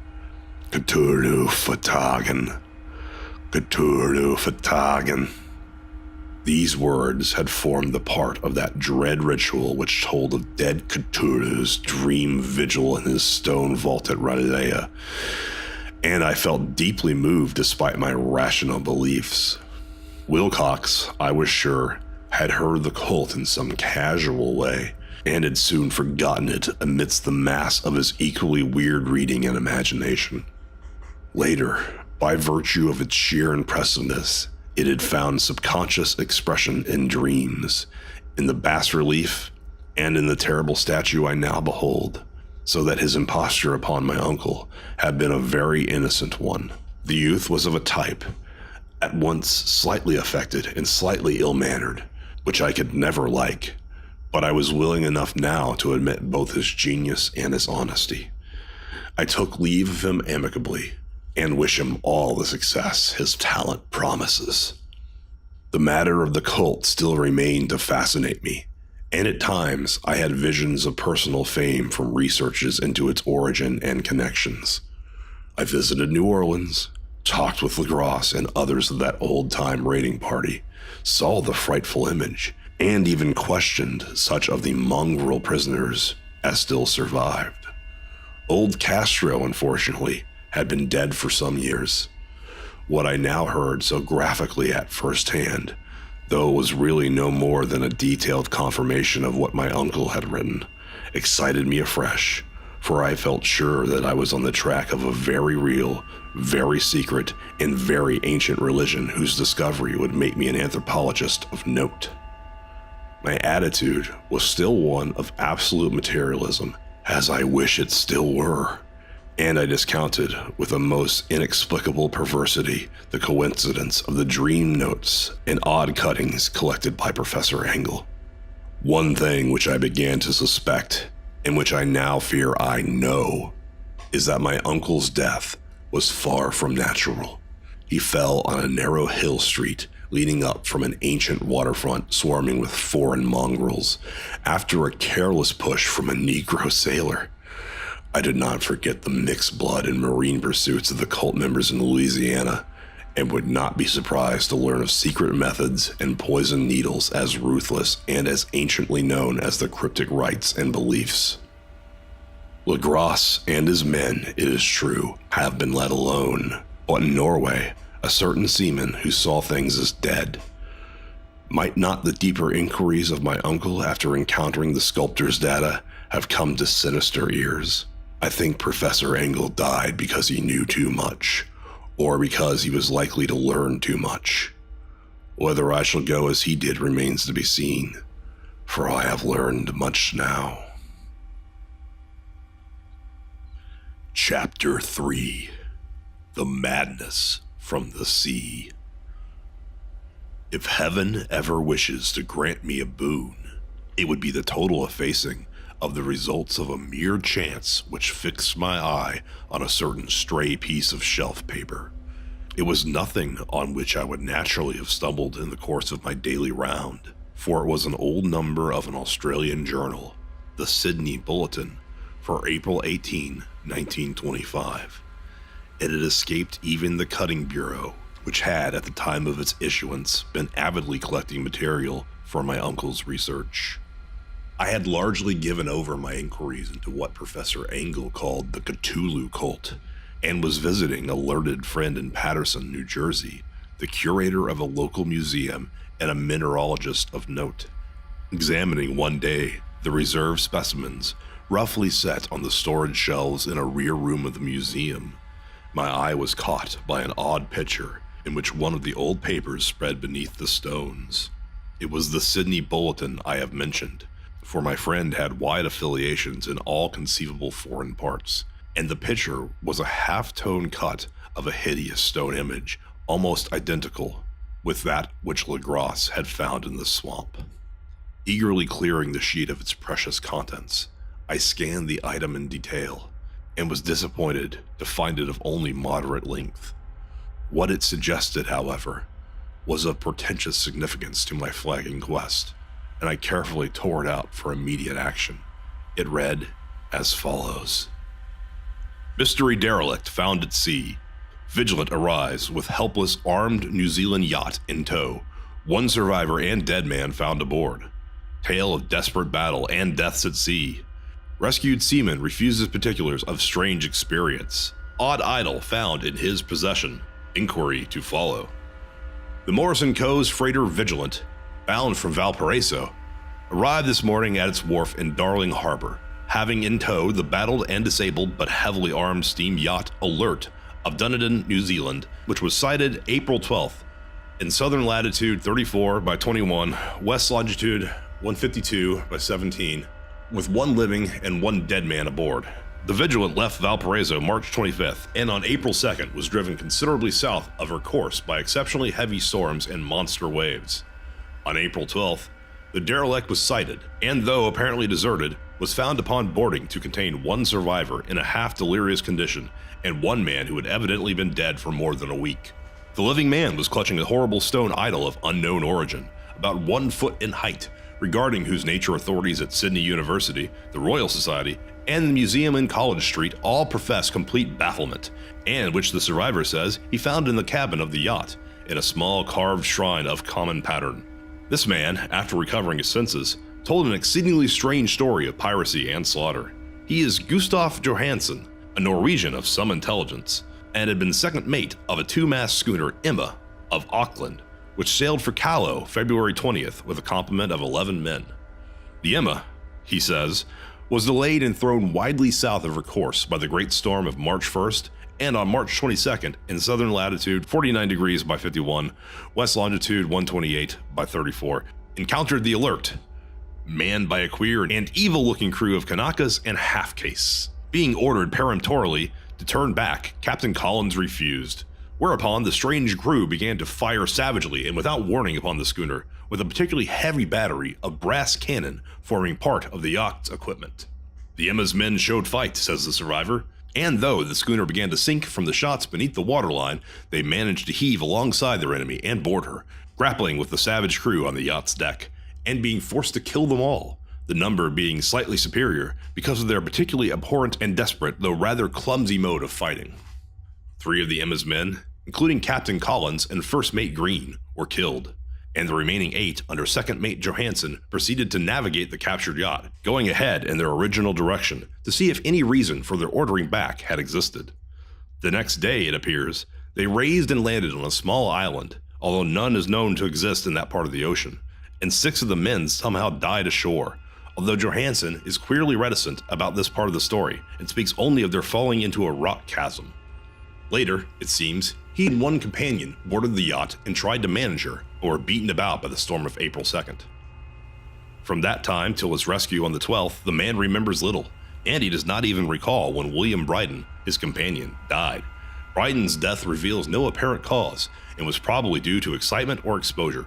Cthulhu vertagen. Cthulhu vertagen. These words had formed the part of that dread ritual which told of dead Cthulhu's dream vigil in his stone vault at Ralea, and I felt deeply moved despite my rational beliefs. Wilcox, I was sure, had heard the cult in some casual way, and had soon forgotten it amidst the mass of his equally weird reading and imagination. Later, by virtue of its sheer impressiveness, it had found subconscious expression in dreams, in the bas-relief, and in the terrible statue I now behold, so that his imposture upon my uncle had been a very innocent one. The youth was of a type, at once slightly affected and slightly ill-mannered, which I could never like, but I was willing enough now to admit both his genius and his honesty. I took leave of him amicably, and wish him all the success his talent promises. The matter of the cult still remained to fascinate me, and at times I had visions of personal fame from researches into its origin and connections. I visited New Orleans, talked with Lagros and others of that old-time raiding party, saw the frightful image, and even questioned such of the mongrel prisoners as still survived. Old Castro, unfortunately, had been dead for some years. What I now heard so graphically at first hand, though it was really no more than a detailed confirmation of what my uncle had written, excited me afresh, for I felt sure that I was on the track of a very real, very secret, and very ancient religion whose discovery would make me an anthropologist of note. My attitude was still one of absolute materialism, as I wish it still were, and I discounted with a most inexplicable perversity the coincidence of the dream notes and odd cuttings collected by Professor Engel. One thing which I began to suspect, and which I now fear I know, is that my uncle's death was far from natural. He fell on a narrow hill street leading up from an ancient waterfront swarming with foreign mongrels, after a careless push from a Negro sailor. I did not forget the mixed blood and marine pursuits of the cult members in Louisiana, and would not be surprised to learn of secret methods and poison needles as ruthless and as anciently known as the cryptic rites and beliefs. Lagros and his men, it is true, have been let alone, but in Norway, a certain seaman who saw things as dead. Might not the deeper inquiries of my uncle after encountering the sculptor's data have come to sinister ears? I think Professor Engel died because he knew too much, or because he was likely to learn too much. Whether I shall go as he did remains to be seen, for I have learned much now. Chapter 3: The Madness from the Sea. If heaven ever wishes to grant me a boon, it would be the total effacing of the results of a mere chance which fixed my eye on a certain stray piece of shelf paper. It was nothing on which I would naturally have stumbled in the course of my daily round, for it was an old number of an Australian journal, the Sydney Bulletin, for April 18, 1925. It had escaped even the Cutting Bureau, which had, at the time of its issuance, been avidly collecting material for my uncle's research. I had largely given over my inquiries into what Professor Engel called the Cthulhu cult, and was visiting a learned friend in Paterson, New Jersey, the curator of a local museum and a mineralogist of note. Examining one day the reserve specimens roughly set on the storage shelves in a rear room of the museum, my eye was caught by an odd picture in which one of the old papers spread beneath the stones. It was the Sydney Bulletin I have mentioned, for my friend had wide affiliations in all conceivable foreign parts, and the picture was a half-tone cut of a hideous stone image, almost identical with that which Legros had found in the swamp. Eagerly clearing the sheet of its precious contents, I scanned the item in detail, and was disappointed to find it of only moderate length. What it suggested, however, was of portentous significance to my flagging quest, and I carefully tore it out for immediate action. It read as follows: Mystery derelict found at sea. Vigilant arrives with helpless armed New Zealand yacht in tow. One survivor and dead man found aboard. Tale of desperate battle and deaths at sea. Rescued seaman refuses particulars of strange experience. Odd idol found in his possession. Inquiry to follow. The Morrison Co's freighter Vigilant, bound from Valparaiso, arrived this morning at its wharf in Darling Harbor, having in tow the battled and disabled but heavily armed steam yacht Alert of Dunedin, New Zealand, which was sighted April 12th in southern latitude 34 by 21, west longitude 152 by 17, with one living and one dead man aboard. The Vigilant left Valparaiso March 25th, and on April 2nd was driven considerably south of her course by exceptionally heavy storms and monster waves. On April 12th, the derelict was sighted, and though apparently deserted, was found upon boarding to contain one survivor in a half-delirious condition and one man who had evidently been dead for more than a week. The living man was clutching a horrible stone idol of unknown origin, about 1 foot in height, regarding whose nature authorities at Sydney University, the Royal Society, and the museum in College Street all profess complete bafflement, and which the survivor says he found in the cabin of the yacht, in a small carved shrine of common pattern. This man, after recovering his senses, told an exceedingly strange story of piracy and slaughter. He is Gustav Johansen, a Norwegian of some intelligence, and had been second mate of a two-mast schooner Emma of Auckland, which sailed for Callao February 20th with a complement of 11 men. The Emma, he says, was delayed and thrown widely south of her course by the great storm of March 1st, and on March 22nd in southern latitude 49 degrees by 51, west longitude 128 by 34, encountered the Alert, manned by a queer and evil-looking crew of Kanakas and half-castes. Being ordered peremptorily to turn back, Captain Collins refused, whereupon the strange crew began to fire savagely and without warning upon the schooner, with a particularly heavy battery of brass cannon forming part of the yacht's equipment. The Emma's men showed fight, says the survivor, and though the schooner began to sink from the shots beneath the waterline, they managed to heave alongside their enemy and board her, grappling with the savage crew on the yacht's deck, and being forced to kill them all, the number being slightly superior because of their particularly abhorrent and desperate, though rather clumsy mode of fighting. 3 of the Emma's men, including Captain Collins and First Mate Green, were killed, and the remaining 8 under Second Mate Johansen proceeded to navigate the captured yacht, going ahead in their original direction to see if any reason for their ordering back had existed. The next day, it appears, they raised and landed on a small island, although none is known to exist in that part of the ocean, and 6 of the men somehow died ashore, although Johansen is queerly reticent about this part of the story and speaks only of their falling into a rock chasm. Later, it seems, He and one companion boarded the yacht and tried to manage her, but were beaten about by the storm of April 2nd. From that time till his rescue on the 12th, the man remembers little, and he does not even recall when William Bryden, his companion, died. Bryden's death reveals no apparent cause and was probably due to excitement or exposure.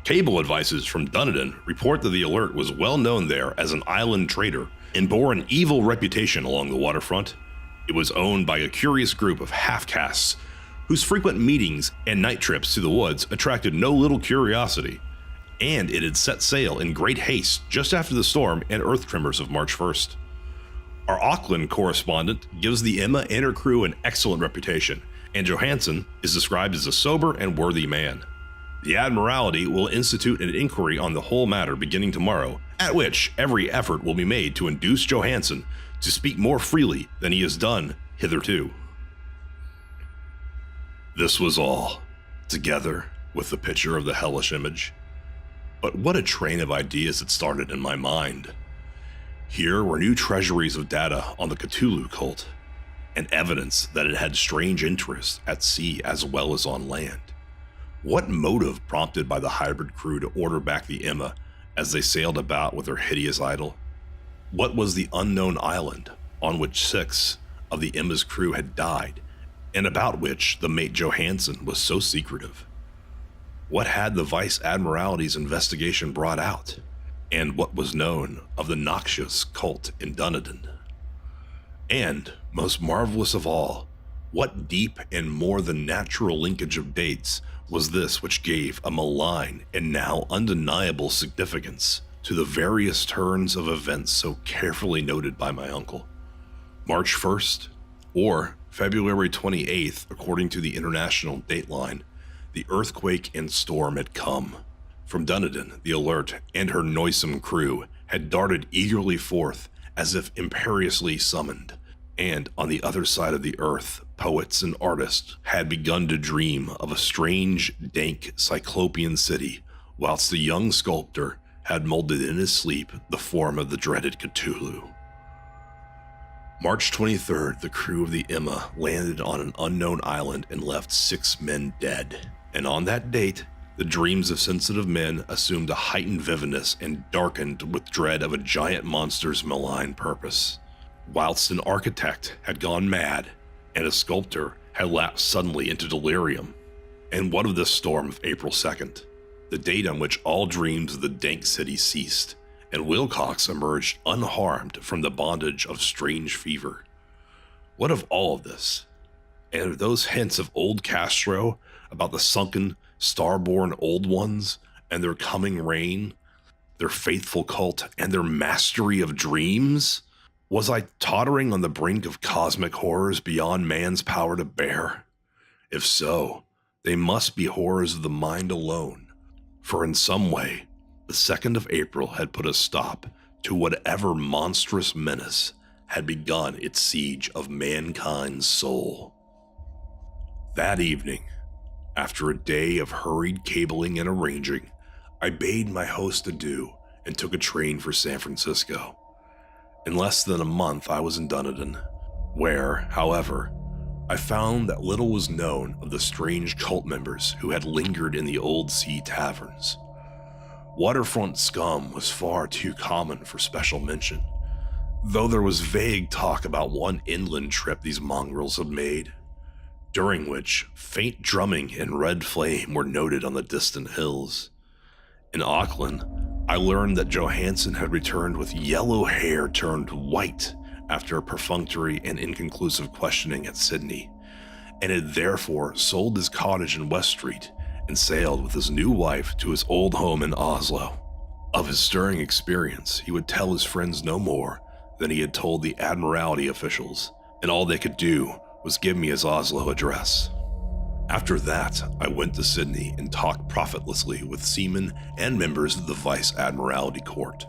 Cable advices from Dunedin report that the Alert was well known there as an island trader and bore an evil reputation along the waterfront. It was owned by a curious group of half-castes whose frequent meetings and night trips to the woods attracted no little curiosity, and it had set sail in great haste just after the storm and earth tremors of March 1st. Our Auckland correspondent gives the Emma and her crew an excellent reputation, and Johansen is described as a sober and worthy man. The Admiralty will institute an inquiry on the whole matter beginning tomorrow, at which every effort will be made to induce Johansen to speak more freely than he has done hitherto. This was all, together with the picture of the hellish image. But what a train of ideas it started in my mind. Here were new treasuries of data on the Cthulhu cult, and evidence that it had strange interests at sea as well as on land. What motive prompted by the hybrid crew to order back the Emma as they sailed about with their hideous idol? What was the unknown island on which 6 of the Emma's crew had died, and about which the mate Johansen was so secretive? What had the Vice Admiralty's investigation brought out? And what was known of the noxious cult in Dunedin? And, most marvelous of all, what deep and more than natural linkage of dates was this which gave a malign and now undeniable significance to the various turns of events so carefully noted by my uncle? March 1st, or February 28th, according to the international dateline, the earthquake and storm had come. From Dunedin, the Alert and her noisome crew had darted eagerly forth as if imperiously summoned, and on the other side of the earth, poets and artists had begun to dream of a strange, dank, cyclopean city, whilst the young sculptor had molded in his sleep the form of the dreaded Cthulhu. March 23rd, the crew of the Emma landed on an unknown island and left 6 men dead, and on that date, the dreams of sensitive men assumed a heightened vividness and darkened with dread of a giant monster's malign purpose. Whilst an architect had gone mad, and a sculptor had lapsed suddenly into delirium. And what of this storm of April 2nd, the date on which all dreams of the dank city ceased, and Wilcox emerged unharmed from the bondage of strange fever? What of all of this? And of those hints of old Castro about the sunken, starborn old ones and their coming reign, their faithful cult and their mastery of dreams? Was I tottering on the brink of cosmic horrors beyond man's power to bear? If so, they must be horrors of the mind alone, for in some way, the 2nd of April had put a stop to whatever monstrous menace had begun its siege of mankind's soul. That evening, after a day of hurried cabling and arranging, I bade my host adieu and took a train for San Francisco. In less than a month, I was in Dunedin, where, however, I found that little was known of the strange cult members who had lingered in the old sea taverns. Waterfront scum was far too common for special mention, though there was vague talk about one inland trip these mongrels had made, during which faint drumming and red flame were noted on the distant hills. In Auckland, I learned that Johansen had returned with yellow hair turned white after a perfunctory and inconclusive questioning at Sydney, and had therefore sold his cottage in West Street and sailed with his new wife to his old home in Oslo. Of his stirring experience, he would tell his friends no more than he had told the Admiralty officials, and all they could do was give me his Oslo address. After that, I went to Sydney and talked profitlessly with seamen and members of the Vice Admiralty Court.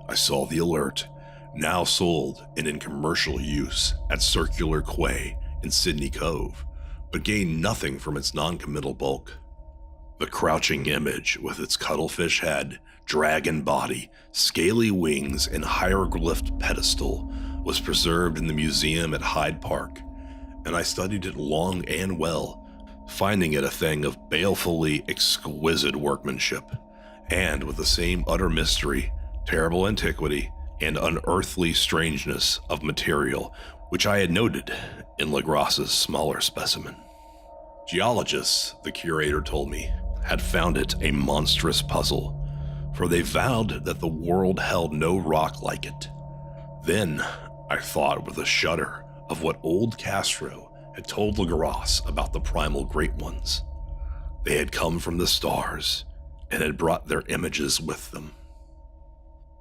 I saw the Alert, now sold and in commercial use at Circular Quay in Sydney Cove, but gained nothing from its non-committal bulk. The crouching image with its cuttlefish head, dragon body, scaly wings, and hieroglyphed pedestal was preserved in the museum at Hyde Park, and I studied it long and well, finding it a thing of balefully exquisite workmanship, and with the same utter mystery, terrible antiquity, and unearthly strangeness of material which I had noted in Legrasse's smaller specimen. Geologists, the curator told me, had found it a monstrous puzzle, for they vowed that the world held no rock like it. Then I thought with a shudder of what old Castro had told Legrasse about the primal great ones. They had come from the stars and had brought their images with them.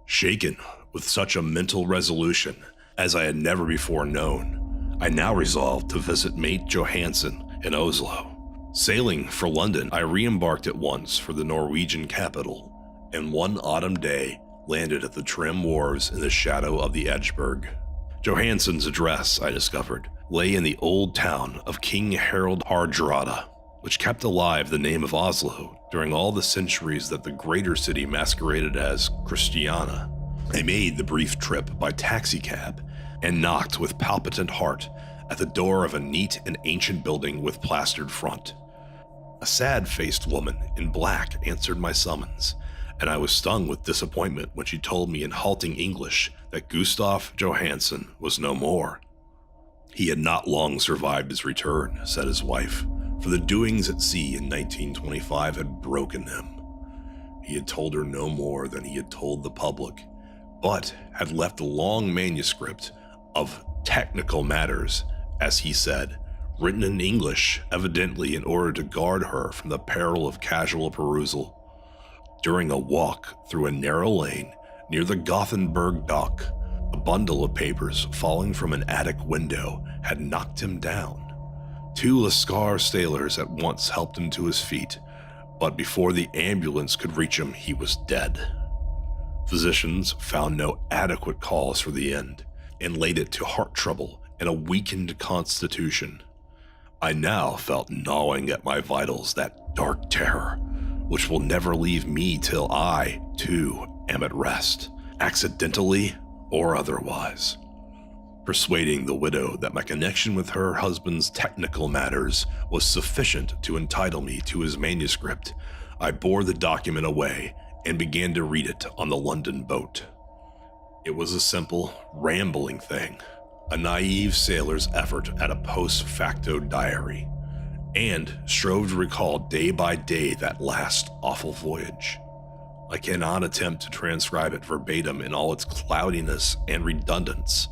Shaken with such a mental resolution as I had never before known, I now resolved to visit mate Johansen in Oslo. Sailing for London, I re-embarked at once for the Norwegian capital, and one autumn day landed at the trim wharves in the shadow of the Edgeburg. Johansen's address, I discovered, lay in the old town of King Harald Hardrada, which kept alive the name of Oslo during all the centuries that the greater city masqueraded as Christiana. I made the brief trip by taxicab and knocked with palpitant heart at the door of a neat and ancient building with plastered front. A sad-faced woman in black answered my summons, and I was stung with disappointment when she told me in halting English that Gustav Johansen was no more. He had not long survived his return, said his wife, for the doings at sea in 1925 had broken him. He had told her no more than he had told the public, but had left a long manuscript of technical matters, as he said, written in English, evidently in order to guard her from the peril of casual perusal. During a walk through a narrow lane near the Gothenburg dock, a bundle of papers falling from an attic window had knocked him down. 2 Lascar sailors at once helped him to his feet, but before the ambulance could reach him, he was dead. Physicians found no adequate cause for the end and laid it to heart trouble and a weakened constitution. I now felt gnawing at my vitals that dark terror, which will never leave me till I, too, am at rest, accidentally or otherwise. Persuading the widow that my connection with her husband's technical matters was sufficient to entitle me to his manuscript, I bore the document away and began to read it on the London boat. It was a simple, rambling thing, a naive sailor's effort at a post facto diary, and strove to recall day by day that last awful voyage. I cannot attempt to transcribe it verbatim in all its cloudiness and redundance,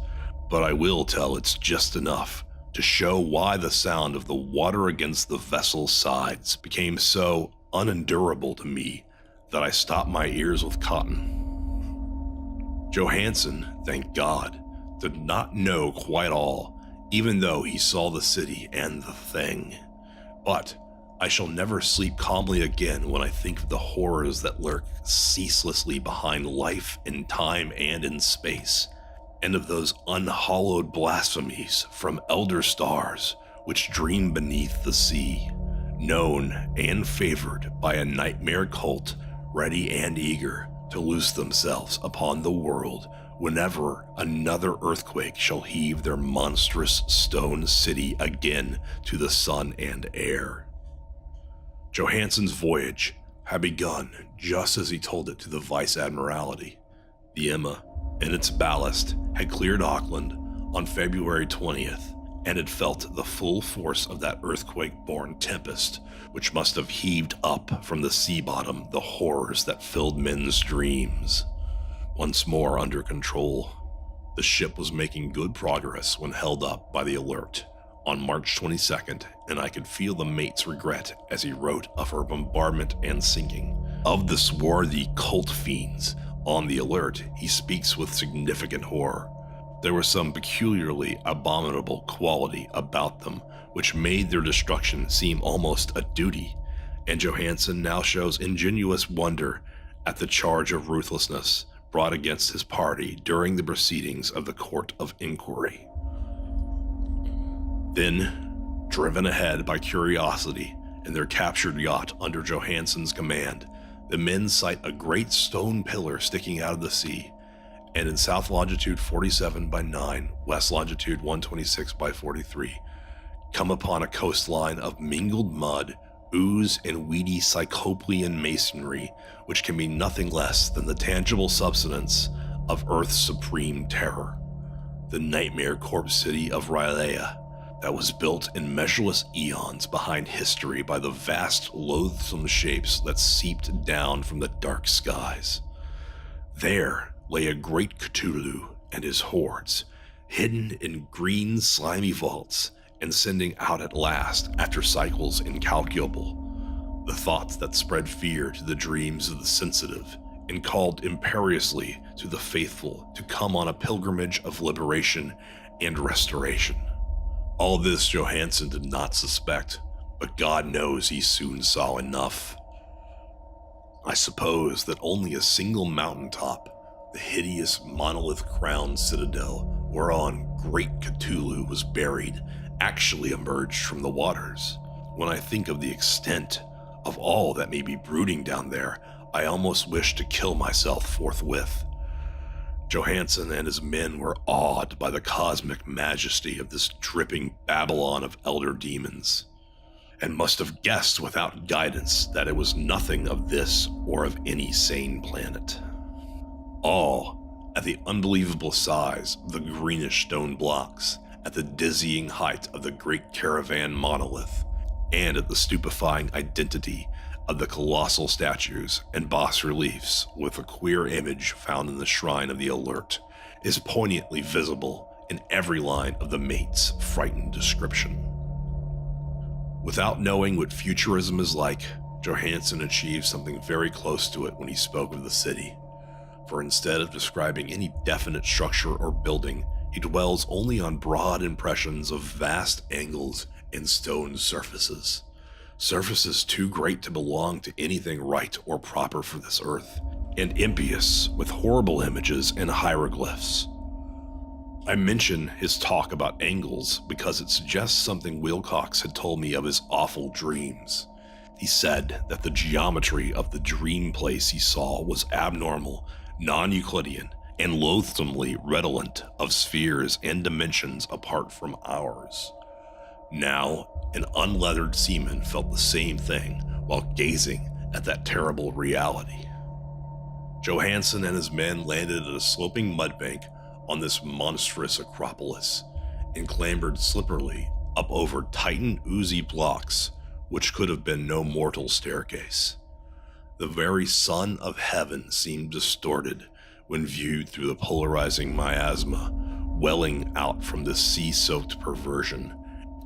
but I will tell its just enough to show why the sound of the water against the vessel's sides became so unendurable to me that I stopped my ears with cotton. Johansen, thank God, did not know quite all, even though he saw the city and the thing. But I shall never sleep calmly again when I think of the horrors that lurk ceaselessly behind life in time and in space, and of those unhallowed blasphemies from elder stars which dream beneath the sea, known and favored by a nightmare cult ready and eager to loose themselves upon the world whenever another earthquake shall heave their monstrous stone city again to the sun and air. Johansen's voyage had begun just as he told it to the Vice Admiralty. The Emma and its ballast had cleared Auckland on February 20th and had felt the full force of that earthquake-born tempest, which must have heaved up from the sea bottom the horrors that filled men's dreams. Once more under control, the ship was making good progress when held up by the Alert on March 22nd, and I could feel the mate's regret as he wrote of her bombardment and sinking. Of the swarthy cult fiends on the Alert, he speaks with significant horror. There was some peculiarly abominable quality about them which made their destruction seem almost a duty, and Johansen now shows ingenuous wonder at the charge of ruthlessness brought against his party during the proceedings of the Court of Inquiry. Then, driven ahead by curiosity in their captured yacht under Johansen's command, the men sight a great stone pillar sticking out of the sea, and in south longitude 47 by 9, west longitude 126 by 43, come upon a coastline of mingled mud, ooze, and weedy Cyclopean masonry, which can be nothing less than the tangible substance of Earth's supreme terror, the nightmare corpse city of Rylea, that was built in measureless eons behind history by the vast, loathsome shapes that seeped down from the dark skies. There lay a great Cthulhu and his hordes, hidden in green, slimy vaults, and sending out at last, after cycles incalculable, the thoughts that spread fear to the dreams of the sensitive, and called imperiously to the faithful to come on a pilgrimage of liberation and restoration. All this Johansen did not suspect, but God knows he soon saw enough. I suppose that only a single mountaintop, the hideous monolith-crowned citadel whereon great Cthulhu was buried, actually emerged from the waters. When I think of the extent of all that may be brooding down there, I almost wish to kill myself forthwith. Johansen and his men were awed by the cosmic majesty of this dripping Babylon of elder demons, and must have guessed without guidance that it was nothing of this or of any sane planet. All at the unbelievable size of the greenish stone blocks, at the dizzying height of the great caravan monolith, and at the stupefying identity of the colossal statues and bas-reliefs with a queer image found in the shrine of the alert, is poignantly visible in every line of the mate's frightened description. Without knowing what futurism is like, Johansen achieved something very close to it when he spoke of the city, for instead of describing any definite structure or building, he dwells only on broad impressions of vast angles and stone surfaces. Surfaces too great to belong to anything right or proper for this earth, and impious with horrible images and hieroglyphs. I mention his talk about angles because it suggests something Wilcox had told me of his awful dreams. He said that the geometry of the dream place he saw was abnormal, non-Euclidean, and loathsomely redolent of spheres and dimensions apart from ours. Now, an unleathered seaman felt the same thing while gazing at that terrible reality. Johansen and his men landed at a sloping mudbank on this monstrous acropolis and clambered slipperily up over Titan oozy blocks which could have been no mortal staircase. The very sun of heaven seemed distorted when viewed through the polarizing miasma welling out from this sea-soaked perversion,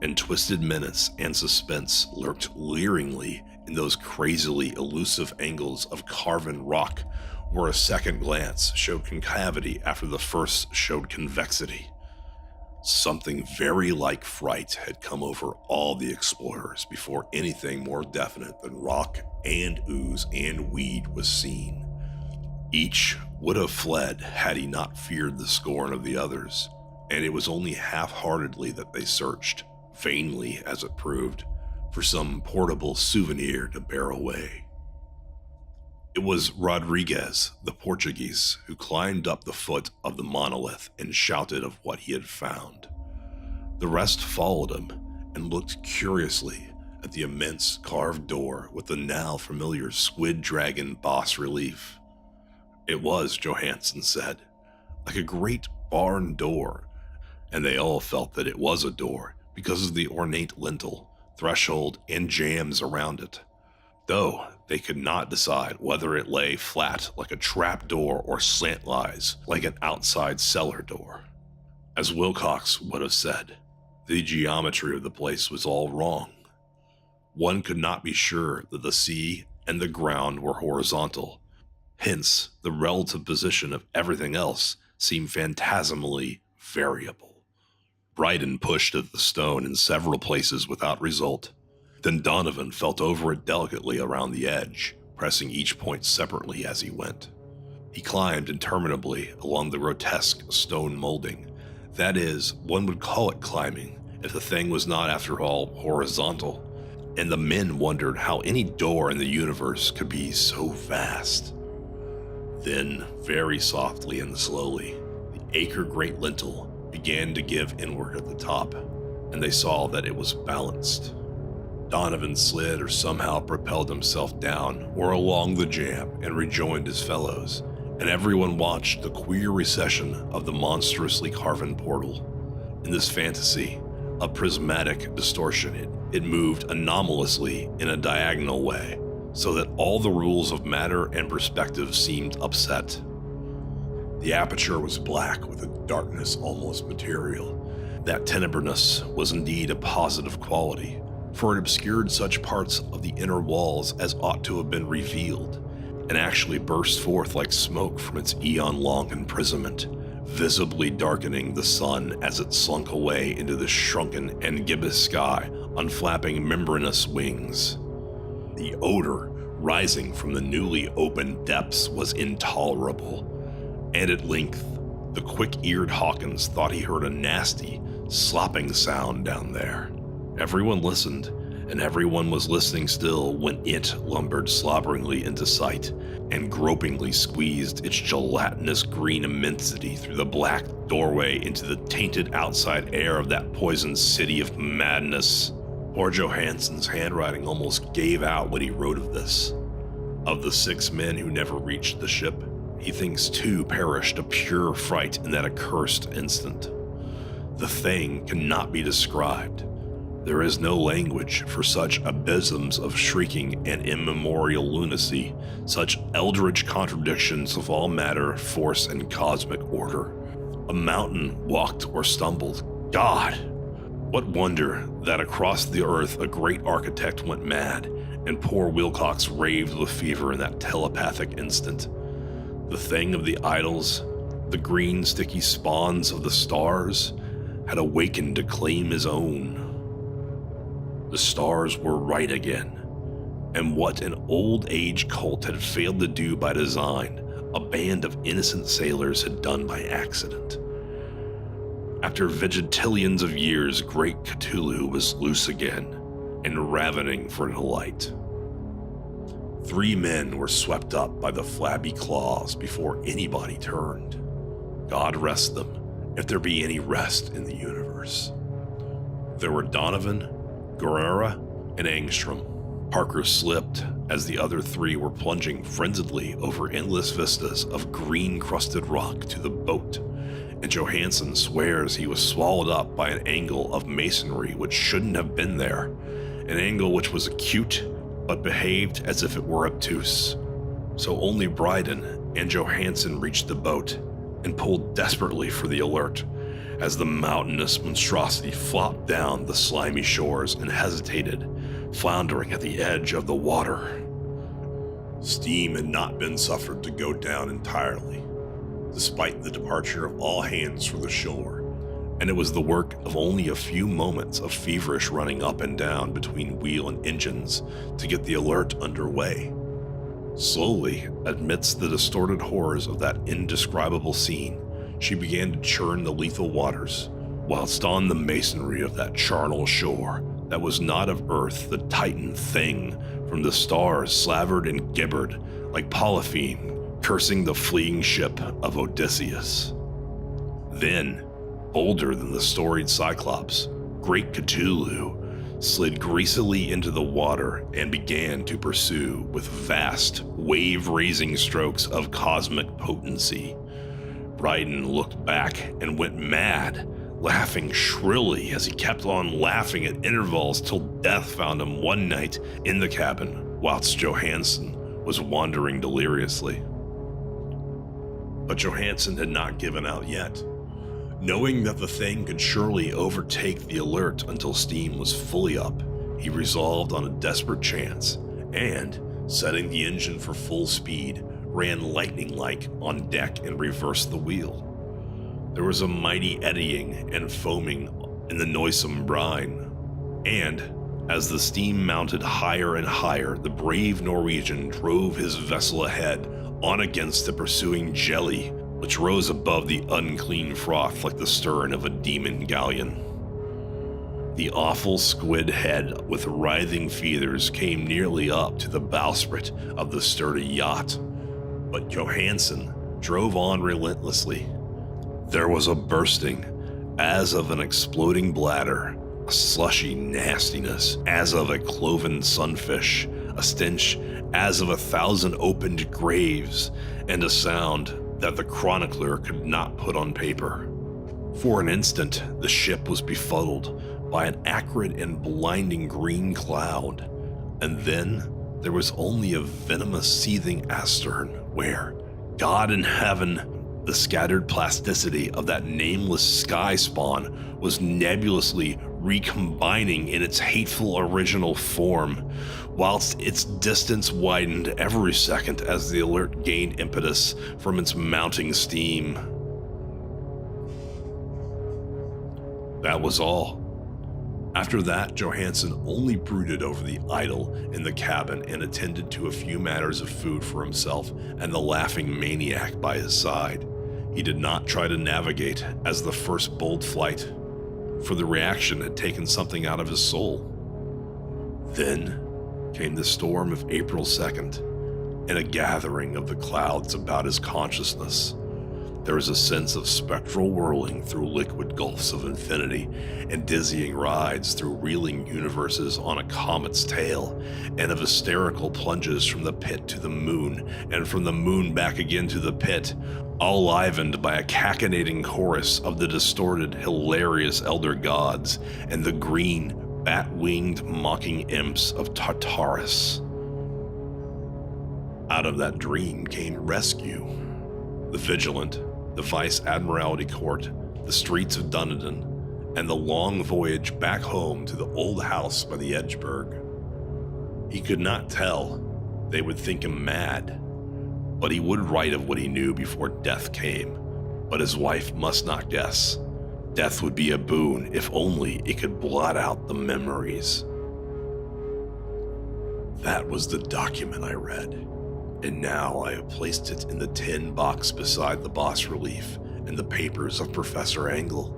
and twisted menace and suspense lurked leeringly in those crazily elusive angles of carven rock where a second glance showed concavity after the first showed convexity. Something very like fright had come over all the explorers before anything more definite than rock and ooze and weed was seen. Each would have fled had he not feared the scorn of the others, and it was only half-heartedly that they searched, vainly as it proved, for some portable souvenir to bear away. It was Rodriguez, the Portuguese, who climbed up the foot of the monolith and shouted of what he had found. The rest followed him and looked curiously at the immense carved door with the now familiar squid dragon bas-relief. It was, Johansen said, like a great barn door, and they all felt that it was a door because of the ornate lintel, threshold, and jambs around it, though they could not decide whether it lay flat like a trap door or slantwise like an outside cellar door. As Wilcox would have said, the geometry of the place was all wrong. One could not be sure that the sea and the ground were horizontal, hence the relative position of everything else seemed phantasmally variable. Bryden pushed at the stone in several places without result. Then Donovan felt over it delicately around the edge, pressing each point separately as he went. He climbed interminably along the grotesque stone molding. That is, one would call it climbing if the thing was not, after all, horizontal, and the men wondered how any door in the universe could be so vast. Then, very softly and slowly, the acre-great lintel began to give inward at the top, and they saw that it was balanced. Donovan slid or somehow propelled himself down or along the jam and rejoined his fellows, and everyone watched the queer recession of the monstrously carven portal. In this fantasy, a prismatic distortion, it moved anomalously in a diagonal way, so that all the rules of matter and perspective seemed upset. The aperture was black with a darkness almost material. That tenebrousness was indeed a positive quality, for it obscured such parts of the inner walls as ought to have been revealed, and actually burst forth like smoke from its eon-long imprisonment, visibly darkening the sun as it slunk away into the shrunken and gibbous sky on flapping membranous wings. The odor rising from the newly opened depths was intolerable, and at length the quick-eared Hawkins thought he heard a nasty, slopping sound down there. Everyone listened, and everyone was listening still when it lumbered slobberingly into sight and gropingly squeezed its gelatinous green immensity through the black doorway into the tainted outside air of that poisoned city of madness. Poor Johansson's handwriting almost gave out when he wrote of this. Of the 6 men who never reached the ship, he thinks 2 perished of pure fright in that accursed instant. The thing cannot be described. There is no language for such abysms of shrieking and immemorial lunacy, such eldritch contradictions of all matter, force, and cosmic order. A mountain walked or stumbled. God! What wonder that across the earth a great architect went mad, and poor Wilcox raved with fever in that telepathic instant. The thing of the idols, the green sticky spawns of the stars, had awakened to claim his own. The stars were right again, and what an old age cult had failed to do by design, a band of innocent sailors had done by accident. After vegetillions of years, great Cthulhu was loose again, and ravening for delight. 3 men were swept up by the flabby claws before anybody turned. God rest them, if there be any rest in the universe. There were Donovan, Guerrera, and Angstrom. Parker slipped as the other 3 were plunging frenziedly over endless vistas of green-crusted rock to the boat, and Johansson swears he was swallowed up by an angle of masonry which shouldn't have been there, an angle which was acute but behaved as if it were obtuse. So only Bryden and Johansson reached the boat and pulled desperately for the alert, as the mountainous monstrosity flopped down the slimy shores and hesitated, floundering at the edge of the water. Steam had not been suffered to go down entirely, despite the departure of all hands for the shore, and it was the work of only a few moments of feverish running up and down between wheel and engines to get the alert underway. Slowly, amidst the distorted horrors of that indescribable scene, she began to churn the lethal waters, whilst on the masonry of that charnel shore that was not of earth, the titan thing from the stars slavered and gibbered like Polypheme cursing the fleeing ship of Odysseus. Then, bolder than the storied Cyclops, great Cthulhu slid greasily into the water and began to pursue with vast, wave-raising strokes of cosmic potency. Bryden looked back and went mad, laughing shrilly as he kept on laughing at intervals till death found him one night in the cabin whilst Johansson was wandering deliriously. But Johansson had not given out yet. Knowing that the thing could surely overtake the alert until steam was fully up, he resolved on a desperate chance and, setting the engine for full speed, ran lightning-like on deck and reversed the wheel. There was a mighty eddying and foaming in the noisome brine, and, as the steam mounted higher and higher, the brave Norwegian drove his vessel ahead on against the pursuing jelly, which rose above the unclean froth like the stern of a demon galleon. The awful squid head with writhing feathers came nearly up to the bowsprit of the sturdy yacht, but Johansson drove on relentlessly. There was a bursting, as of an exploding bladder, a slushy nastiness as of a cloven sunfish, a stench as of 1,000 opened graves, and a sound that the chronicler could not put on paper. For an instant, the ship was befuddled by an acrid and blinding green cloud, and then there was only a venomous seething astern where, God in heaven, the scattered plasticity of that nameless sky spawn was nebulously recombining in its hateful original form, whilst its distance widened every second as the alert gained impetus from its mounting steam. That was all. After that, Johansen only brooded over the idol in the cabin and attended to a few matters of food for himself and the laughing maniac by his side. He did not try to navigate as the first bold flight, for the reaction had taken something out of his soul. Then came the storm of April 2nd, and a gathering of the clouds about his consciousness. There was a sense of spectral whirling through liquid gulfs of infinity and dizzying rides through reeling universes on a comet's tail, and of hysterical plunges from the pit to the moon and from the moon back again to the pit, all livened by a cachinnating chorus of the distorted, hilarious elder gods and the green, bat-winged mocking imps of Tartarus. Out of that dream came rescue. The Vigilant, the Vice Admiralty Court, the streets of Dunedin, and the long voyage back home to the old house by the Edgeburg. He could not tell. They would think him mad. But he would write of what he knew before death came. But his wife must not guess. Death would be a boon if only it could blot out the memories. That was the document I read. And now I have placed it in the tin box beside the bas-relief and the papers of Professor Angle.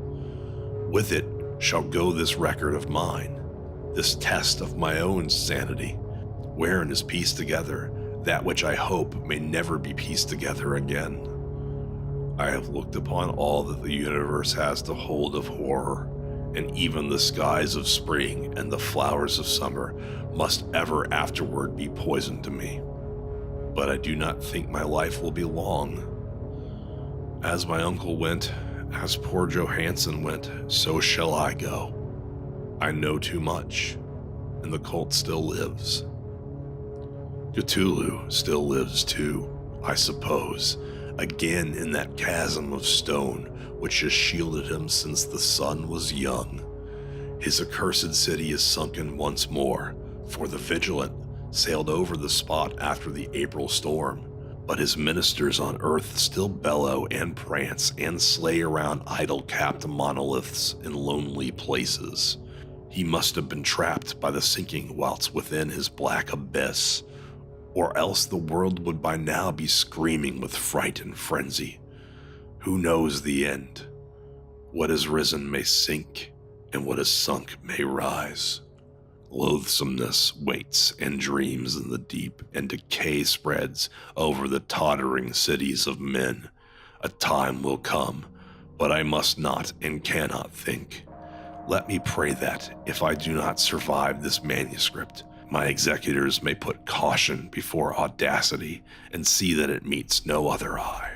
With it shall go this record of mine, this test of my own sanity, wherein is pieced together that which I hope may never be pieced together again. I have looked upon all that the universe has to hold of horror, and even the skies of spring and the flowers of summer must ever afterward be poison to me. But I do not think my life will be long. As my uncle went, as poor Johansen went, so shall I go. I know too much, and the cult still lives. Cthulhu still lives too, I suppose, again in that chasm of stone which has shielded him since the sun was young. His accursed city is sunken once more, for the Vigilant sailed over the spot after the April storm, but his ministers on earth still bellow and prance and slay around idol-capped monoliths in lonely places. He must have been trapped by the sinking whilst within his black abyss, or else the world would by now be screaming with fright and frenzy. Who knows the end? What has risen may sink, and what has sunk may rise. Loathsomeness waits and dreams in the deep, and decay spreads over the tottering cities of men. A time will come, but I must not and cannot think. Let me pray that, if I do not survive this manuscript, my executors may put caution before audacity and see that it meets no other eye.